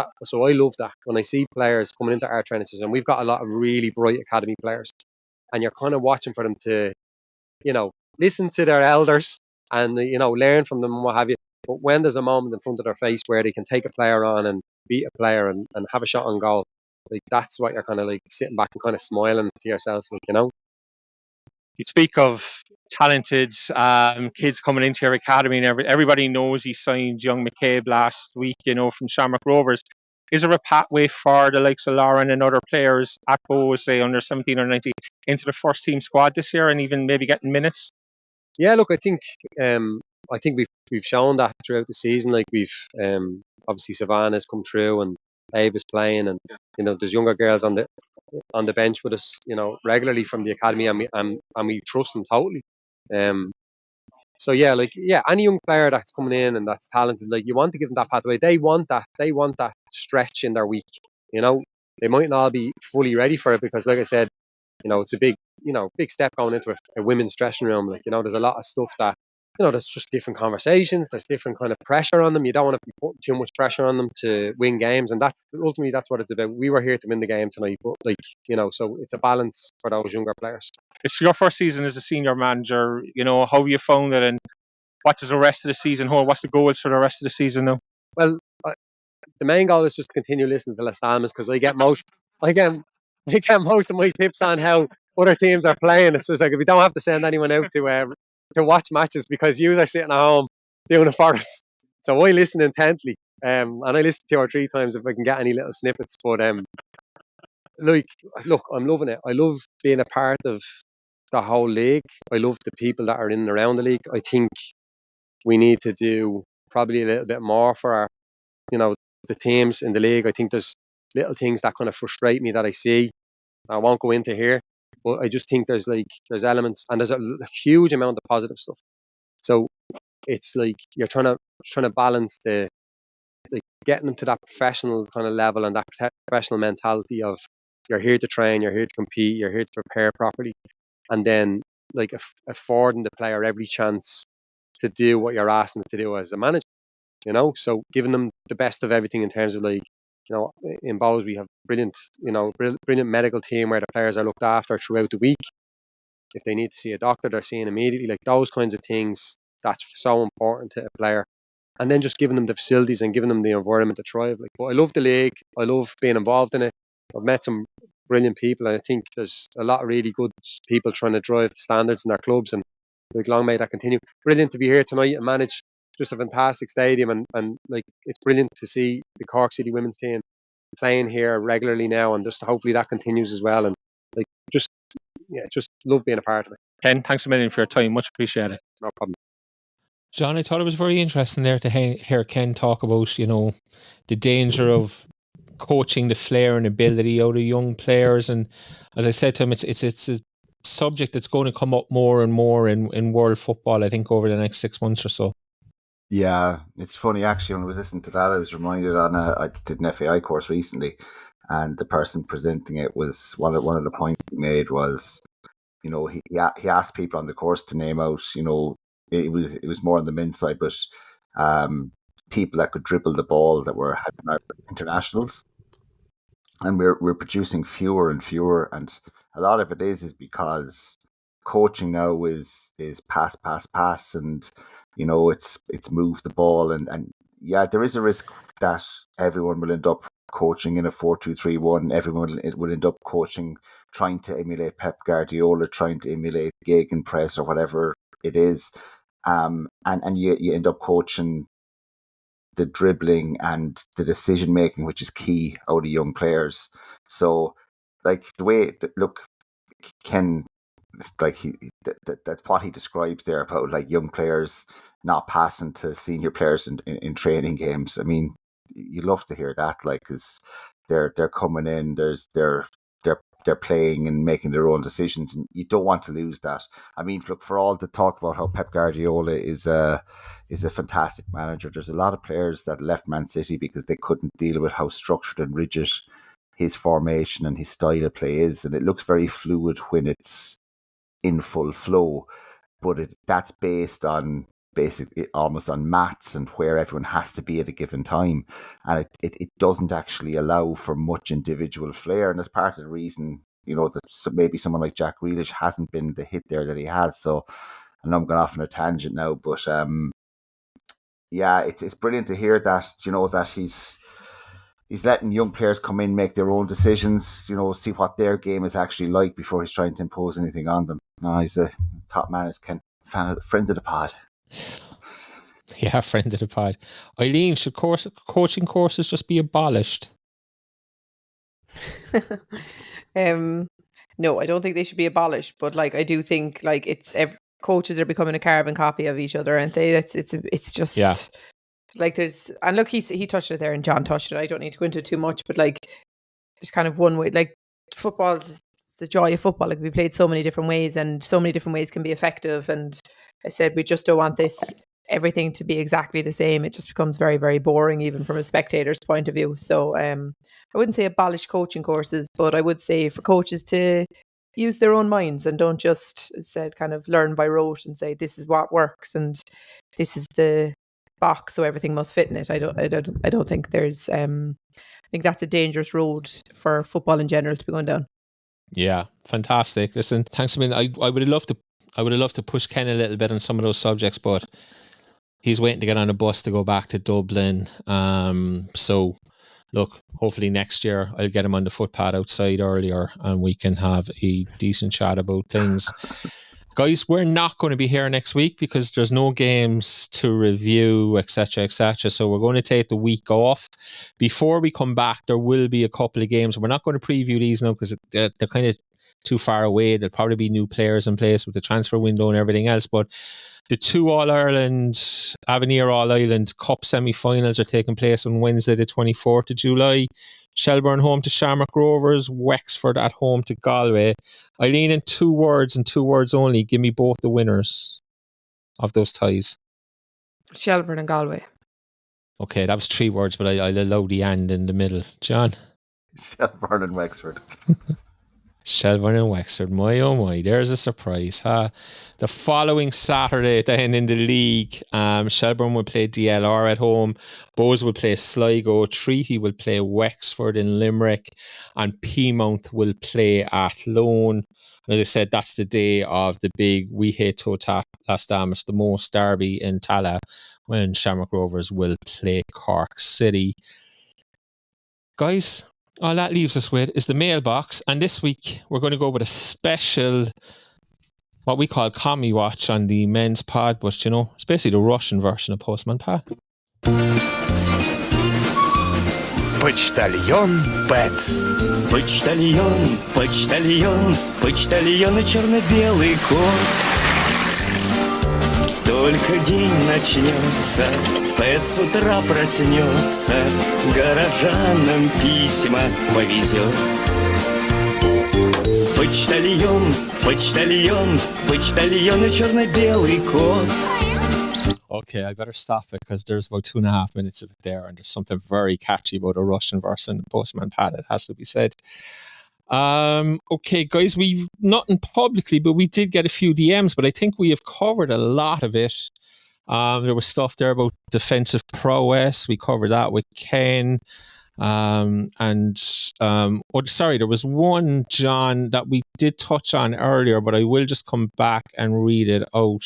I love that when I see players coming into our training system. We've got a lot of really bright academy players, and you're kind of watching for them to, listen to their elders and learn from them and what have you. But when there's a moment in front of their face where they can take a player on and beat a player and have a shot on goal, like that's what you're kind of like sitting back and kind of smiling to yourself, You speak of talented kids coming into your academy, and everybody knows he signed young McCabe last week, from Shamrock Rovers. Is there a pathway for the likes of Lauren and other players at Bows, say under 17 or 19, into the first team squad this year and even maybe getting minutes? Yeah, look, I think we've shown that throughout the season. Like we've obviously Savannah's come through and Ava's playing, and there's younger girls on the bench with us, regularly from the academy, and we trust them totally. So yeah, any young player that's coming in and that's talented, like you want to give them that pathway. They want that stretch in their week. They might not be fully ready for it because, like I said, it's a big step going into a women's dressing room. Like, there's a lot of stuff that, there's just different conversations. There's different kind of pressure on them. You don't want to be putting too much pressure on them to win games. And that's ultimately, that's what it's about. We were here to win the game tonight, but so it's a balance for those younger players. It's your first season as a senior manager. How have you found it, and what does the rest of the season hold? What's the goals for the rest of the season now? Well, the main goal is just to continue listening to Les Damas, because I get most of my tips on how other teams are playing. It's just like, if we don't have to send anyone out to watch matches, because you are sitting at home doing it for us. So I listen intently, and I listen 2 or 3 times if I can get any little snippets. But look, I'm loving it. I love being a part of the whole league. I love the people that are in and around the league. I think we need to do probably a little bit more for our, the teams in the league. I think there's little things that kind of frustrate me that I see. I won't go into here, but I just think there's elements, and there's a huge amount of positive stuff. So it's like you're trying to balance getting them to that professional kind of level and that professional mentality of, you're here to train, you're here to compete, you're here to prepare properly, and then affording the player every chance to do what you're asking them to do as a manager. So giving them the best of everything in terms of in Bows we have brilliant medical team where the players are looked after throughout the week. If they need to see a doctor, they're seen immediately. Like those kinds of things, that's so important to a player. And then just giving them the facilities and giving them the environment to thrive. But I love the league. I love being involved in it. I've met some brilliant people, and I think there's a lot of really good people trying to drive standards in their clubs, and long may that continue. Brilliant to be here tonight and manage just a fantastic stadium, and it's brilliant to see the Cork City women's team playing here regularly now, and just hopefully that continues as well. And just love being a part of it. Ken, thanks a million for your time. Much appreciated. No problem. John, I thought it was very interesting there to hear Ken talk about, the danger of coaching the flair and ability out of young players. And as I said to him, it's a subject that's going to come up more and more in world football, I think, over the next 6 months or so. Yeah, it's funny actually, when I was listening to that, I was reminded I did an FAI course recently, and the person presenting it was one of the points he made was, he asked people on the course to name out, it was more on the men's side, but people that could dribble the ball that were having internationals, and we're producing fewer and fewer, and a lot of it is because coaching now is pass, and it's move the ball, and yeah, there is a risk that everyone will end up coaching in a 4-2-3-1. Everyone will end up coaching, trying to emulate Pep Guardiola, trying to emulate gegenpress or whatever it is, and you end up coaching the dribbling and the decision making, which is key out of young players. So, like the way that look, Ken, like that's what he describes there about like young players not passing to senior players in training games. I mean, you love to hear that, like, because they're coming in, they're playing and making their own decisions, and you don't want to lose that. I mean, look, for all the talk about how Pep Guardiola is a fantastic manager, there's a lot of players that left Man City because they couldn't deal with how structured and rigid his formation and his style of play is, and it looks very fluid when it's in full flow, but that's based on basically almost on maths and where everyone has to be at a given time, and it doesn't actually allow for much individual flair, and that's part of the reason, you know, that maybe someone like Jack Grealish hasn't been the hit there that he has. So I know I'm going off on a tangent now, but yeah, it's brilliant to hear that, you know, that he's letting young players come in, make their own decisions, you know, see what their game is actually like before he's trying to impose anything on them. No, he's a top man, as Ken, friend of the pod. Yeah, friend of the pod. Eileen, should coaching courses just be abolished? No, I don't think they should be abolished, but like I do think like coaches are becoming a carbon copy of each other, aren't they? It's just like there's, and look, he touched it there, and John touched it. I don't need to go into it too much, but like there's kind of one way, like football's the joy of football. Like we played so many different ways, and so many different ways can be effective. And I said we just don't want everything to be exactly the same. It just becomes very, very boring, even from a spectator's point of view. So I wouldn't say abolish coaching courses, but I would say for coaches to use their own minds and don't just, as said, kind of learn by rote and say this is what works and this is the box, so everything must fit in it. I don't think there's I think that's a dangerous road for football in general to be going down. Yeah, fantastic. Listen, thanks a million. I would have loved to push Ken a little bit on some of those subjects, but he's waiting to get on a bus to go back to Dublin. So look, hopefully next year I'll get him on the footpath outside earlier and we can have a decent chat about things. Guys, we're not going to be here next week because there's no games to review, etc., etc. So we're going to take the week off. Before we come back, there will be a couple of games. We're not going to preview these now because they're kind of too far away. There'll probably be new players in place with the transfer window and everything else. But the two All-Ireland, Avenir All-Ireland Cup semi-finals are taking place on Wednesday the 24th of July. Shelbourne home to Shamrock Rovers, Wexford at home to Galway. Eileen, in 2 words and 2 words only, give me both the winners of those ties. Shelbourne and Galway. Okay, that was 3 words, but I'll allow the and in the middle. John? Shelbourne and Wexford. Shelbourne and Wexford, my oh my, there's a surprise, huh? The following Saturday then in the league, Shelbourne will play DLR at home, Bowes will play Sligo, Treaty will play Wexford in Limerick, and Peamount will play Athlone. And as I said, that's the day of the big We Hate TOTAP LAs Damas, the most derby in Tala, when Shamrock Rovers will play Cork City. Guys, all that leaves us with is the mailbox, and this week we're going to go with a special, what we call Commie Watch on the men's pod, but you know, it's basically the Russian version of Postman Pat. Почтальон Пэт. Почтальон, почтальон, почтальон и черно-белый кот. Только день начнется, Пэт с утра проснется, горожанам письма повезет. Почтальон, почтальон, почтальон и черно-белый кот. Okay, I better stop it because there's about 2.5 minutes of it there, and there's something very catchy about a Russian version of Postman Pat, it has to be said. Okay, guys, we've nothing publicly, but we did get a few DMs, but I think we have covered a lot of it. There was stuff there about defensive prowess. We covered that with Ken. There was one, John, that we did touch on earlier, but I will just come back and read it out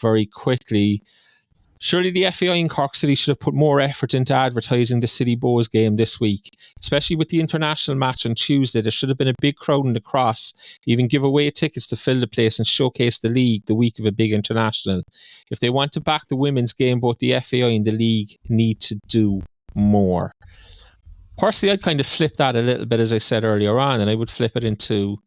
very quickly. Surely the FAI in Cork City should have put more effort into advertising the City Bows game this week, especially with the international match on Tuesday. There should have been a big crowd in the Cross, even give away tickets to fill the place and showcase the league the week of a big international. If they want to back the women's game, both the FAI and the league need to do more. Personally, I'd kind of flip that a little bit, as I said earlier on, and I would flip it into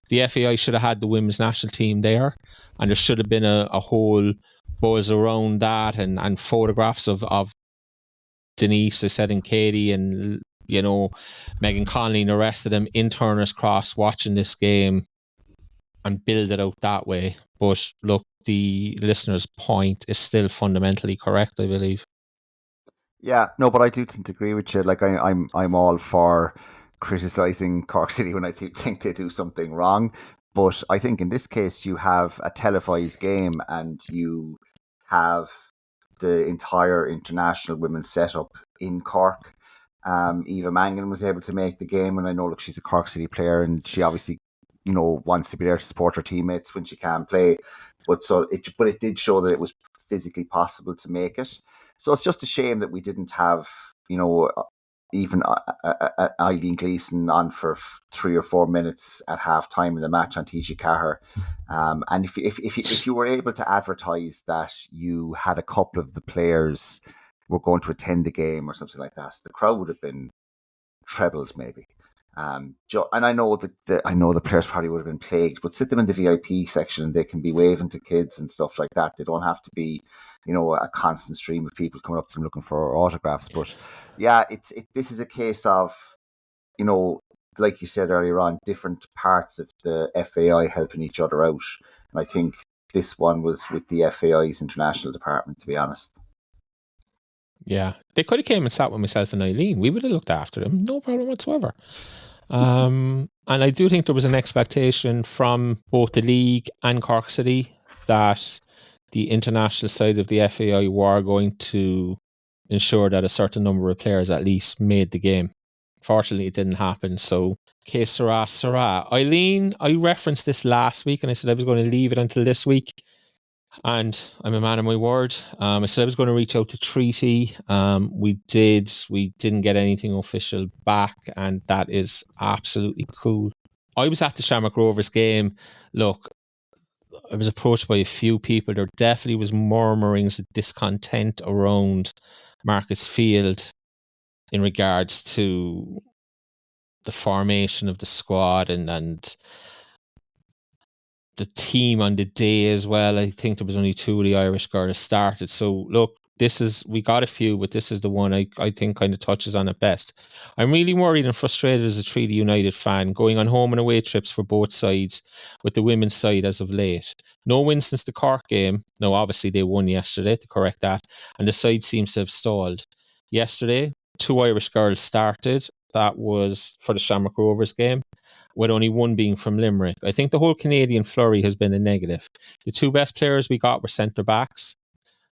the FAI should have had the women's national team there, and there should have been a whole buzz around that and photographs of Denise, I said, and Katie, and, you know, Megan Connolly and the rest of them in Turner's Cross watching this game and build it out that way. But look, the listener's point is still fundamentally correct, I believe. Yeah, no, but I do tend to agree with you. Like, I'm all for criticising Cork City when I think they do something wrong. But I think in this case, you have a televised game and you have the entire international women's setup in Cork. Eva Mangan was able to make the game, and I know, look, she's a Cork City player, and she obviously, you know, wants to be there to support her teammates when she can't play. But it did show that it was physically possible to make it. So it's just a shame that we didn't have, you know, even Eileen Gleeson on for 3 or 4 minutes at half time in the match on Tisha Caher. And if you were able to advertise that you had a couple of the players were going to attend the game or something like that, the crowd would have been trebled maybe. And I know the players probably would have been plagued, but sit them in the VIP section and they can be waving to kids and stuff like that. They don't have to be, you know, a constant stream of people coming up to them looking for autographs. But yeah, this is a case of, you know, like you said earlier on, different parts of the FAI helping each other out. And I think this one was with the FAI's international department, to be honest. Yeah, they could have came and sat with myself and Eileen. We would have looked after them, no problem whatsoever. And I do think there was an expectation from both the league and Cork City that the international side of the FAI were going to ensure that a certain number of players at least made the game. Fortunately, it didn't happen. So, que sera, sera. Eileen, I referenced this last week and I said I was going to leave it until this week. And I'm a man of my word. I said I was going to reach out to Treaty. We didn't get anything official back, and that is absolutely cool. I was at the Shamrock Rovers game. Look, I was approached by a few people. There definitely was murmurings of discontent around Marcus Field in regards to the formation of the squad and the team on the day as well. I think there was only 2 of the Irish girls started. So look, we got a few, but this is the one I think kind of touches on it best. I'm really worried and frustrated as a Treaty United fan, going on home and away trips for both sides with the women's side as of late. No wins since the Cork game. No, obviously they won yesterday, to correct that. And the side seems to have stalled. Yesterday, 2 Irish girls started. That was for the Shamrock Rovers game, with only one being from Limerick. I think the whole Canadian flurry has been a negative. The 2 best players we got were centre-backs,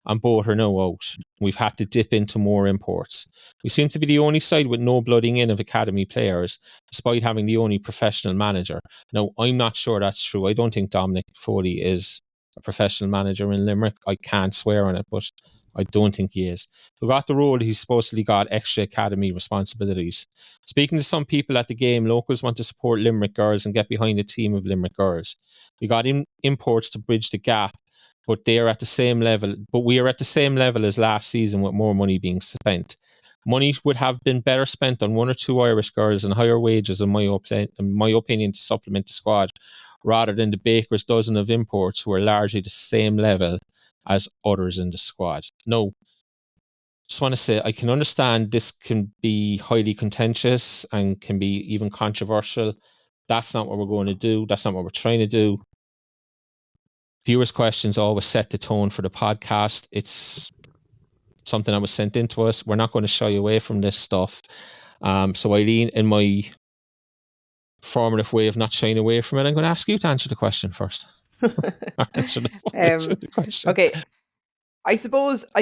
and both are now out. We've had to dip into more imports. We seem to be the only side with no blooding in of academy players, despite having the only professional manager. Now, I'm not sure that's true. I don't think Dominic Foley is a professional manager in Limerick. I can't swear on it, but I don't think he is. Who got the role, he's supposedly got extra academy responsibilities. Speaking to some people at the game, locals want to support Limerick girls and get behind a team of Limerick girls. We got imports to bridge the gap, but we are at the same level as last season with more money being spent. Money would have been better spent on 1 or 2 Irish girls and higher wages, in my opinion, to supplement the squad, rather than the baker's dozen of imports who are largely the same level as others in the squad. No, just want to say I can understand this can be highly contentious and can be even controversial. That's not what we're going to do. That's not what we're trying to do. Viewers' questions always set the tone for the podcast. It's something that was sent in to us. We're not going to shy away from this stuff. So Eileen, in my formative way of not shying away from it, I'm going to ask you to answer the question first. Answer the question. Okay. I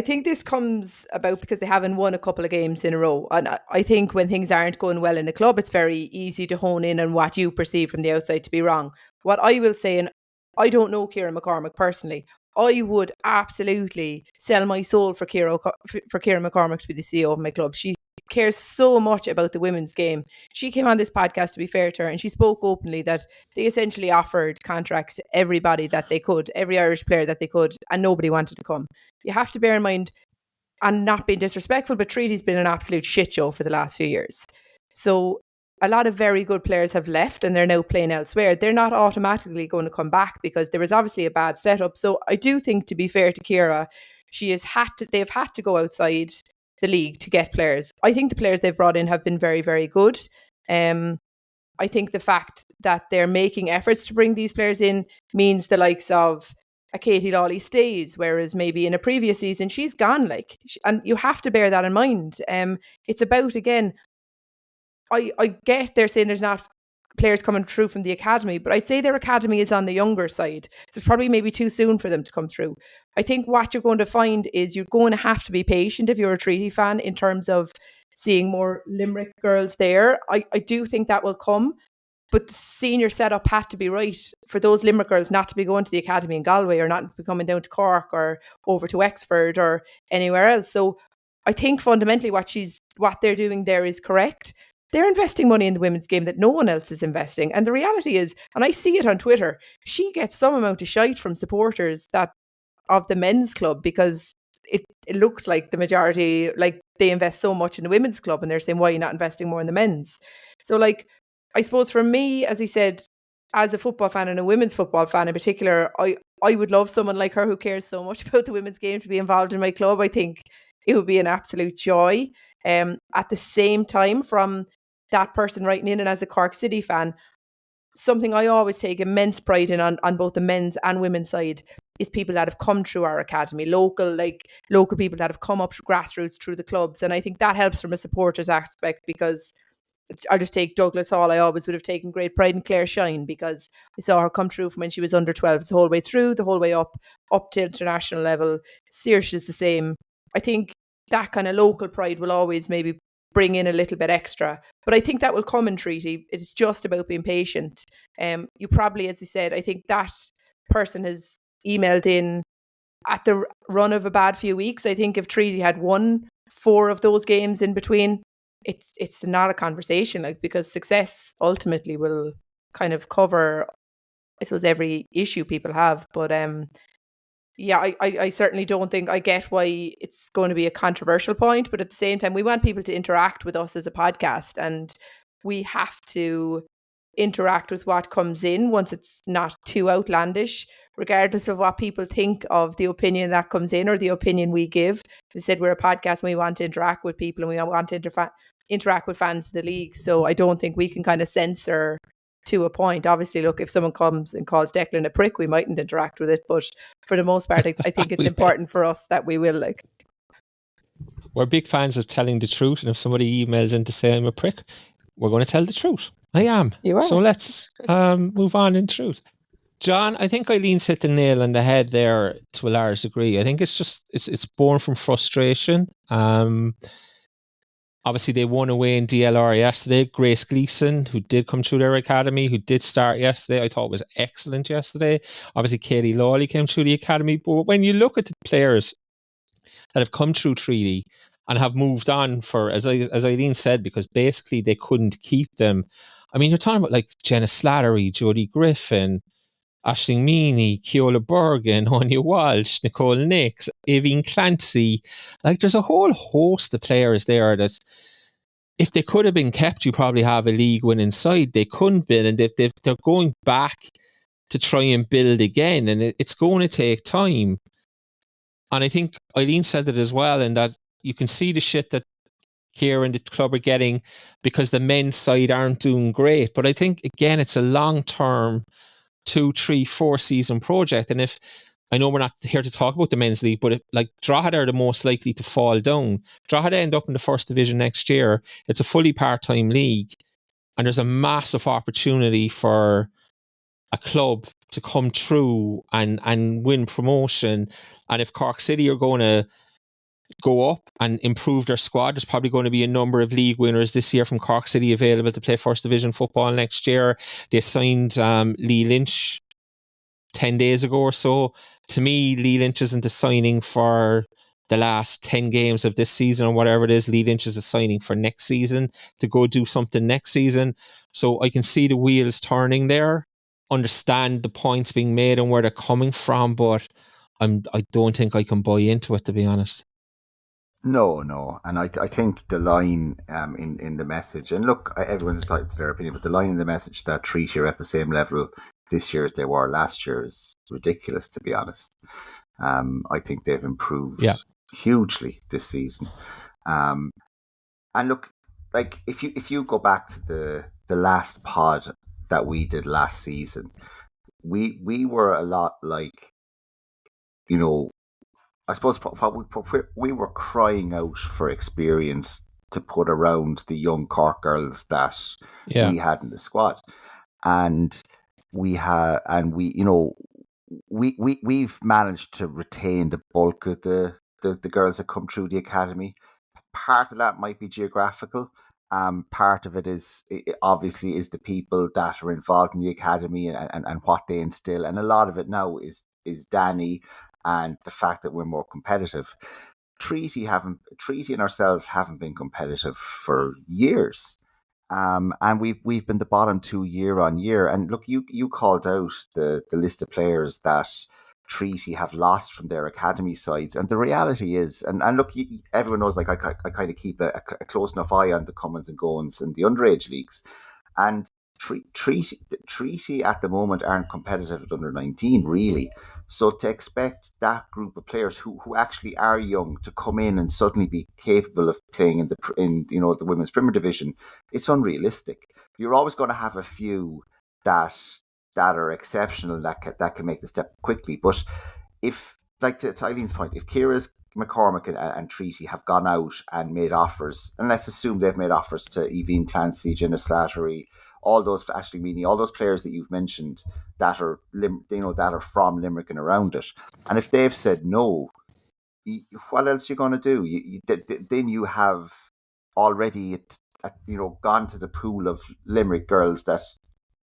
think this comes about because they haven't won a couple of games in a row. And I think when things aren't going well in the club, it's very easy to hone in on what you perceive from the outside to be wrong. What I will say, and I don't know Kieran McCormack personally, I would absolutely sell my soul for Kieran McCormack to be the CEO of my club. She cares so much about the women's game. She came on this podcast, to be fair to her, and she spoke openly that they essentially offered contracts to everybody that they could, every Irish player that they could, and nobody wanted to come. You have to bear in mind, and not being disrespectful, but Treaty's been an absolute shit show for the last few years. So a lot of very good players have left and they're now playing elsewhere. They're not automatically going to come back because there was obviously a bad setup. So I do think, to be fair to Ciara, they've had to go outside the league to get players. I think the players they've brought in have been very, very good. I think the fact that they're making efforts to bring these players in means the likes of a Katie Lawley stays, whereas maybe in a previous season she's gone. And you have to bear that in mind. It's about, again, I get they're saying there's not players coming through from the academy, but I'd say their academy is on the younger side. So it's probably maybe too soon for them to come through. I think what you're going to find is you're going to have to be patient if you're a Treaty fan in terms of seeing more Limerick girls there. I do think that will come, but the senior setup had to be right for those Limerick girls not to be going to the academy in Galway or not to be coming down to Cork or over to Wexford or anywhere else. So I think fundamentally what they're doing there is correct. They're investing money in the women's game that no one else is investing. And the reality is, and I see it on Twitter, she gets some amount of shite from supporters of the men's club because it looks like the majority, like they invest so much in the women's club and they're saying, why are you not investing more in the men's? So I suppose for me, as I said, as a football fan and a women's football fan in particular, I would love someone like her who cares so much about the women's game to be involved in my club. I think it would be an absolute joy. At the same time, from that person writing in, and as a Cork City fan, something I always take immense pride in on both the men's and women's side is people that have come through our academy, local people that have come up grassroots through the clubs. And I think that helps from a supporters aspect, because I just take Douglas Hall. I always would have taken great pride in Claire Shine because I saw her come through from when she was under 12s the whole way through, the whole way up to international level. Saoirse is the same. I think that kind of local pride will always maybe bring in a little bit extra. But I think that will come in Treaty. It's just about being patient. You probably, as I said, I think that person has emailed in at the run of a bad few weeks. I think if Treaty had won 4 of those games in between, it's not a conversation, because success ultimately will kind of cover, I suppose, every issue people have. But yeah, I certainly don't think, I get why it's going to be a controversial point, but at the same time, we want people to interact with us as a podcast, and we have to interact with what comes in once it's not too outlandish, regardless of what people think of the opinion that comes in or the opinion we give. As I said, we're a podcast and we want to interact with people and we want to interact with fans of the league. So I don't think we can kind of censor to a point. Obviously, look, if someone comes and calls Declan a prick, we mightn't interact with it. But for the most part, I think it's important for us that we will. We're big fans of telling the truth. And if somebody emails in to say I'm a prick, we're going to tell the truth. I am. You are. So let's move on in truth. John, I think Eileen's hit the nail on the head there to a large degree. I think it's born from frustration. Obviously, they won away in DLR yesterday. Grace Gleeson, who did come through their academy, who did start yesterday, I thought was excellent yesterday. Obviously, Katie Lawley came through the academy. But when you look at the players that have come through Treaty and have moved on for, as Eileen said, because basically they couldn't keep them. I mean, you're talking about like Jenna Slattery, Jodie Griffin, Aisling Meany, Keola Bergen, Anya Walsh, Nicole Nix, Aveen Clancy. Like, there's a whole host of players there that, if they could have been kept, you probably have a league winning side. They couldn't be, and they're going back to try and build again, and it's going to take time. And I think Eileen said it as well, in that you can see the shit that Kieran and the club are getting because the men's side aren't doing great. But I think, again, it's a long-term 2, 3, 4 season project. And if, I know we're not here to talk about the men's league, but if, like, Drogheda are the most likely to fall down. Drogheda end up in the first division next year. It's a fully part-time league, and there's a massive opportunity for a club to come through and win promotion. And if Cork City are going to go up and improve their squad, there's probably going to be a number of league winners this year from Cork City available to play first division football next year. They signed Lee Lynch 10 days ago or so. To me, Lee Lynch isn't a signing for the last 10 games of this season or whatever it is. Lee Lynch is a signing for next season to go do something next season. So I can see the wheels turning there, understand the points being made and where they're coming from, but I don't think I can buy into it, to be honest. No, and I think the line in the message, and look, everyone's entitled to their opinion, but the line in the message that Treaty are at the same level this year as they were last year is ridiculous, to be honest. I think they've improved hugely this season. And look, like if you go back to the last pod that we did last season, we were a lot like, you know, I suppose we were crying out for experience to put around the young Cork girls that we had in the squad, and we've managed to retain the bulk of the girls that come through the academy. Part of that might be geographical. Part of it is obviously the people that are involved in the academy and what they instill, and a lot of it now is Danny and the fact that we're more competitive. Treaty and ourselves haven't been competitive for years, and we've been the bottom two year on year. And look, you called out the list of players that Treaty have lost from their academy sides, and the reality is, and look, everyone knows, like I kind of keep a close enough eye on the comings and goings in the underage leagues, and Treaty at the moment aren't competitive at under 19 really. So to expect that group of players who actually are young to come in and suddenly be capable of playing in the women's Premier Division, it's unrealistic. You're always going to have a few that are exceptional that can make the step quickly. But if, like to Eileen's point, if Ciara's McCormick and Treaty have gone out and made offers, and let's assume they've made offers to Evine Clancy, Jenna Slattery, all those, Ashley Meany, all those players that you've mentioned that are that are from Limerick and around it, and if they've said no, what else are you going to do? Then you have already gone to the pool of Limerick girls that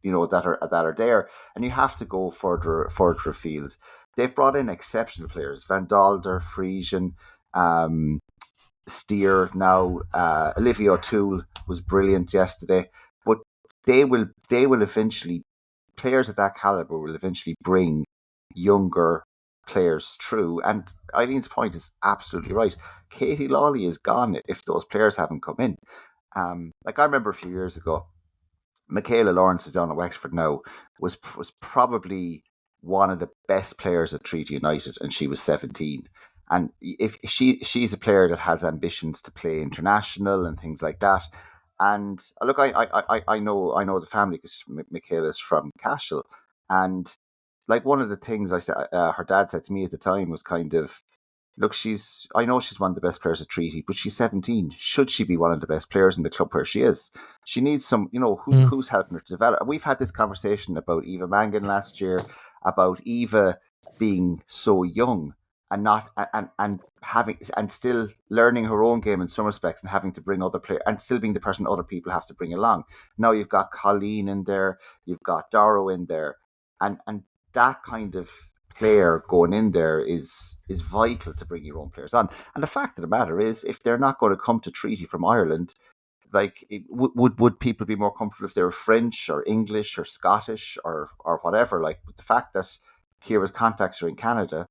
are there, and you have to go further afield. They've brought in exceptional players: Van Dalder, Friesian, Steer. Now Olivia O'Toole was brilliant yesterday, but they will eventually, players of that caliber will eventually bring younger players through. And Eileen's point is absolutely right. Katie Lawley is gone if those players haven't come in. Like I remember a few years ago, Michaela Lawrence is down at Wexford now, was probably one of the best players at Treaty United, and she was 17. And if she's a player that has ambitions to play international and things like that. And look, I know the family because Michaela's from Cashel, and like one of the things I said, her dad said to me at the time was kind of, look, I know she's one of the best players at Treaty, but she's 17. Should she be one of the best players in the club where she is? She needs some, who's helping her to develop. We've had this conversation about Eva Mangan last year, about Eva being so young and not and still learning her own game in some respects and having to bring other players and still being the person other people have to bring along. Now you've got Colleen in there, you've got Doro in there, and that kind of player going in there is vital to bring your own players on. And the fact of the matter is, if they're not going to come to Treaty from Ireland, like would people be more comfortable if they were French or English or Scottish or whatever? Like, but the fact that Ciara's contacts are in Canada,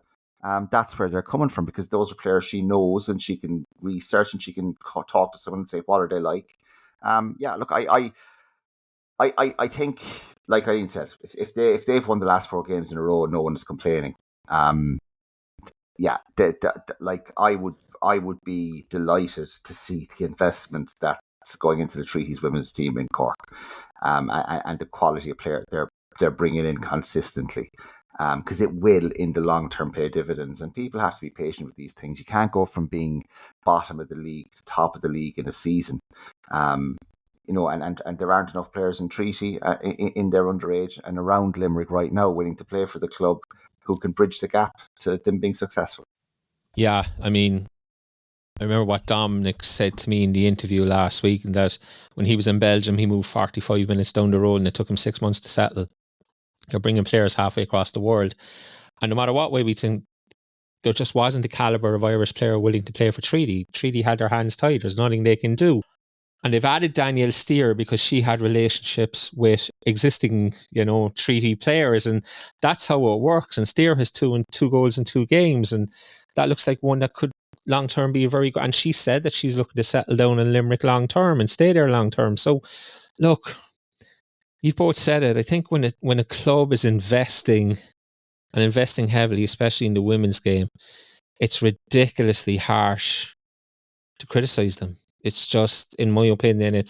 that's where they're coming from, because those are players she knows and she can research and she can talk to someone and say, what are they like? Look, I think, like Eileen said, if they've won the last 4 games in a row, no one is complaining. Like I would be delighted to see the investment that's going into the Treaties women's team in Cork, and the quality of player they're bringing in consistently. Because it will, in the long term, pay dividends, and people have to be patient with these things. You can't go from being bottom of the league to top of the league in a season. And there aren't enough players in Treaty in their underage and around Limerick right now willing to play for the club who can bridge the gap to them being successful. Yeah, I mean, I remember what Dominic said to me in the interview last week, and that when he was in Belgium, he moved 45 minutes down the road and it took him 6 months to settle. They're bringing players halfway across the world. And no matter what way we think, there just wasn't the calibre of Irish player willing to play for Treaty. Treaty had their hands tied. There's nothing they can do. And they've added Danielle Steer because she had relationships with existing, Treaty players. And that's how it works. And Steer has 2 goals in 2 games. And that looks like one that could long-term be very good. And she said that she's looking to settle down in Limerick long-term and stay there long-term. So, look, you've both said it. I think when a club is investing heavily, especially in the women's game, it's ridiculously harsh to criticise them. It's just, in my opinion, it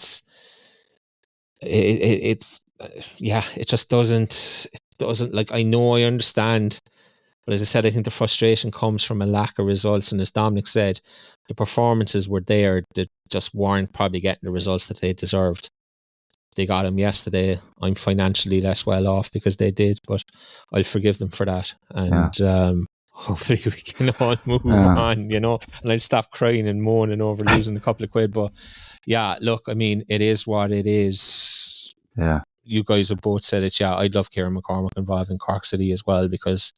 just doesn't, like, I know, I understand, but as I said, I think the frustration comes from a lack of results. And as Dominic said, the performances were there that just weren't probably getting the results that they deserved. They got them yesterday. I'm financially less well off because they did, but I'll forgive them for that. And hopefully we can all move on, and I'll stop crying and moaning over losing a couple of quid. But yeah, look, I mean, it is what it is. Yeah. You guys have both said it. Yeah, I'd love Kieran McCormack involved in Cork City as well, because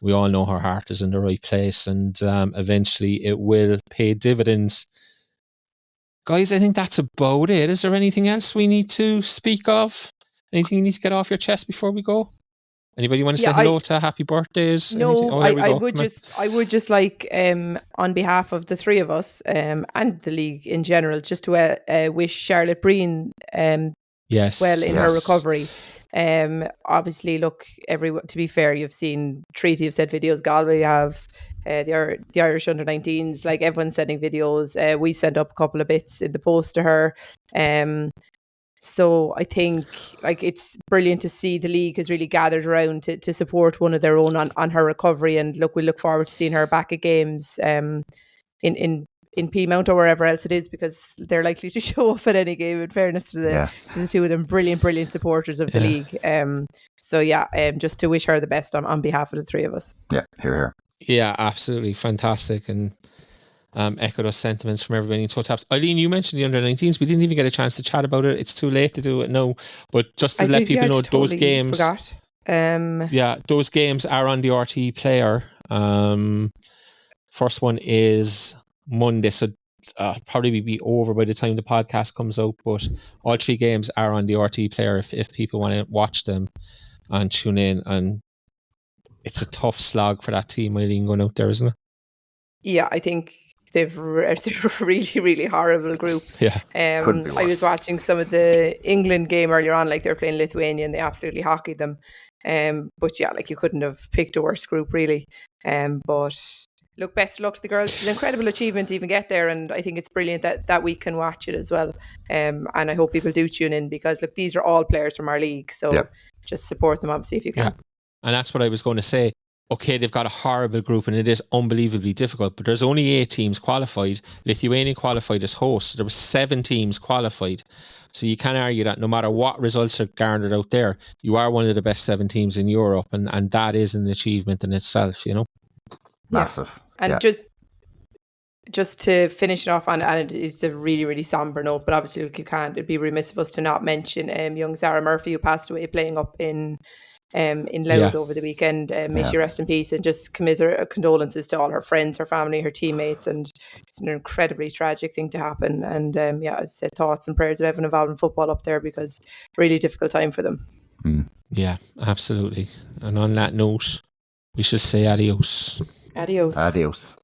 we all know her heart is in the right place, and eventually it will pay dividends. Guys, I think that's about it. Is there anything else we need to speak of? Anything you need to get off your chest before we go? Anybody want to say hello to happy birthdays? No, I would just like, on behalf of the three of us and the league in general, just to wish Charlotte Breen well in her recovery. Obviously, look, to be fair, you've seen Treaty have said videos, Galway have, the Irish under-19s, like, everyone's sending videos. We sent up a couple of bits in the post to her. So I think, like, it's brilliant to see the league has really gathered around to support one of their own on her recovery. And look, we look forward to seeing her back at games in Peamount or wherever else it is, because they're likely to show up at any game, in fairness to the two of them. Brilliant supporters of the league. Just to wish her the best on behalf of the three of us. Yeah, here. Yeah, absolutely fantastic, and echo those sentiments from everybody in TOTAPs. Eileen, you mentioned the under-19s. We didn't even get a chance to chat about it. It's too late to do it now, but just to let people know, those games. Forgot. Those games are on the RT Player. First one is Monday, so probably be over by the time the podcast comes out. But all 3 games are on the RT Player if people want to watch them and tune in. And it's a tough slog for that team, Eileen, going out there, isn't it? Yeah, I think it's a really, really horrible group. Yeah. I was watching some of the England game earlier on, like, they were playing Lithuania and they absolutely hockeyed them. But yeah, like, you couldn't have picked a worse group, really. But look, best of luck to the girls. It's an incredible achievement to even get there, and I think it's brilliant that we can watch it as well. And I hope people do tune in, because look, these are all players from our league, so just support them, obviously, if you can. Yeah. And that's what I was going to say. Okay, they've got a horrible group and it is unbelievably difficult, but there's only 8 teams qualified. Lithuania qualified as hosts. There were 7 teams qualified. So you can't argue that no matter what results are garnered out there, you are one of the best 7 teams in Europe, and that is an achievement in itself, Massive. And just to finish it off on, and it's a really, really somber note, but obviously, look, it'd be remiss of us to not mention young Zara Murphy, who passed away playing up in Louth over the weekend. May she rest in peace, and just condolences to all her friends, her family, her teammates. And it's an incredibly tragic thing to happen. And as I said, thoughts and prayers of everyone involved in football up there, because really difficult time for them. Yeah, absolutely. And on that note, we shall say adios. Adios.